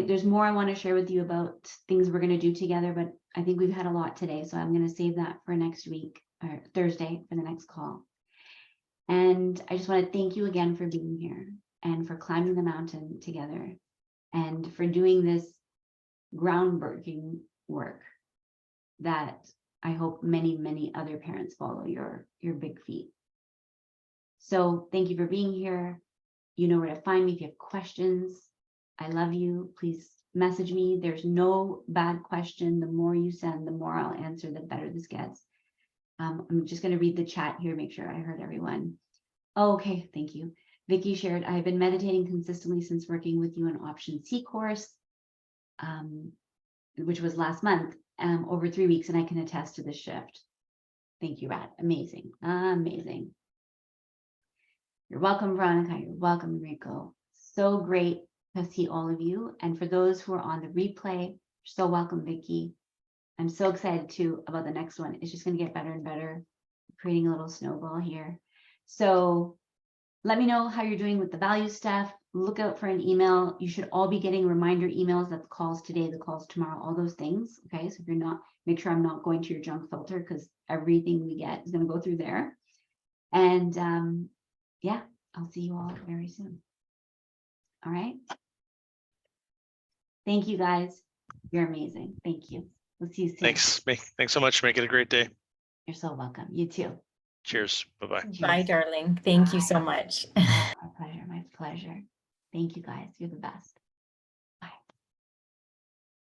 There's more I want to share with you about things we're going to do together, but I think we've had a lot today. So I'm going to save that for next week or Thursday for the next call. And I just want to thank you again for being here and for climbing the mountain together and for doing this groundbreaking work that I hope many, many other parents follow your big feet. So thank you for being here. You know where to find me if you have questions. I love you. Please message me. There's no bad question. The more you send, the more I'll answer, the better this gets. I'm just going to read the chat here, make sure I heard everyone. Oh, okay, thank you. Vicky shared, I've been meditating consistently since working with you in Option C course, which was last month, over 3 weeks, and I can attest to this shift. Thank you, Rat. Amazing, amazing. You're welcome, Veronica. You're welcome, Enrico. So great to see all of you. And for those who are on the replay, you're so welcome, Vicky. I'm so excited too about the next one. It's just going to get better and better. Creating a little snowball here. So let me know how you're doing with the value stuff. Look out for an email. You should all be getting reminder emails that the calls today, the calls tomorrow, all those things. Okay, so if you're not, make sure I'm not going to your junk filter because everything we get is going to go through there. And yeah, I'll see you all very soon. All right. Thank you guys. You're amazing. Thank you. We'll see you soon. Thanks. Thanks so much. Make it a great day. You're so welcome. You too. Cheers. Bye-bye. Bye, Cheers. darling. Thank you so much. My pleasure. My pleasure. Thank you guys. You're the best.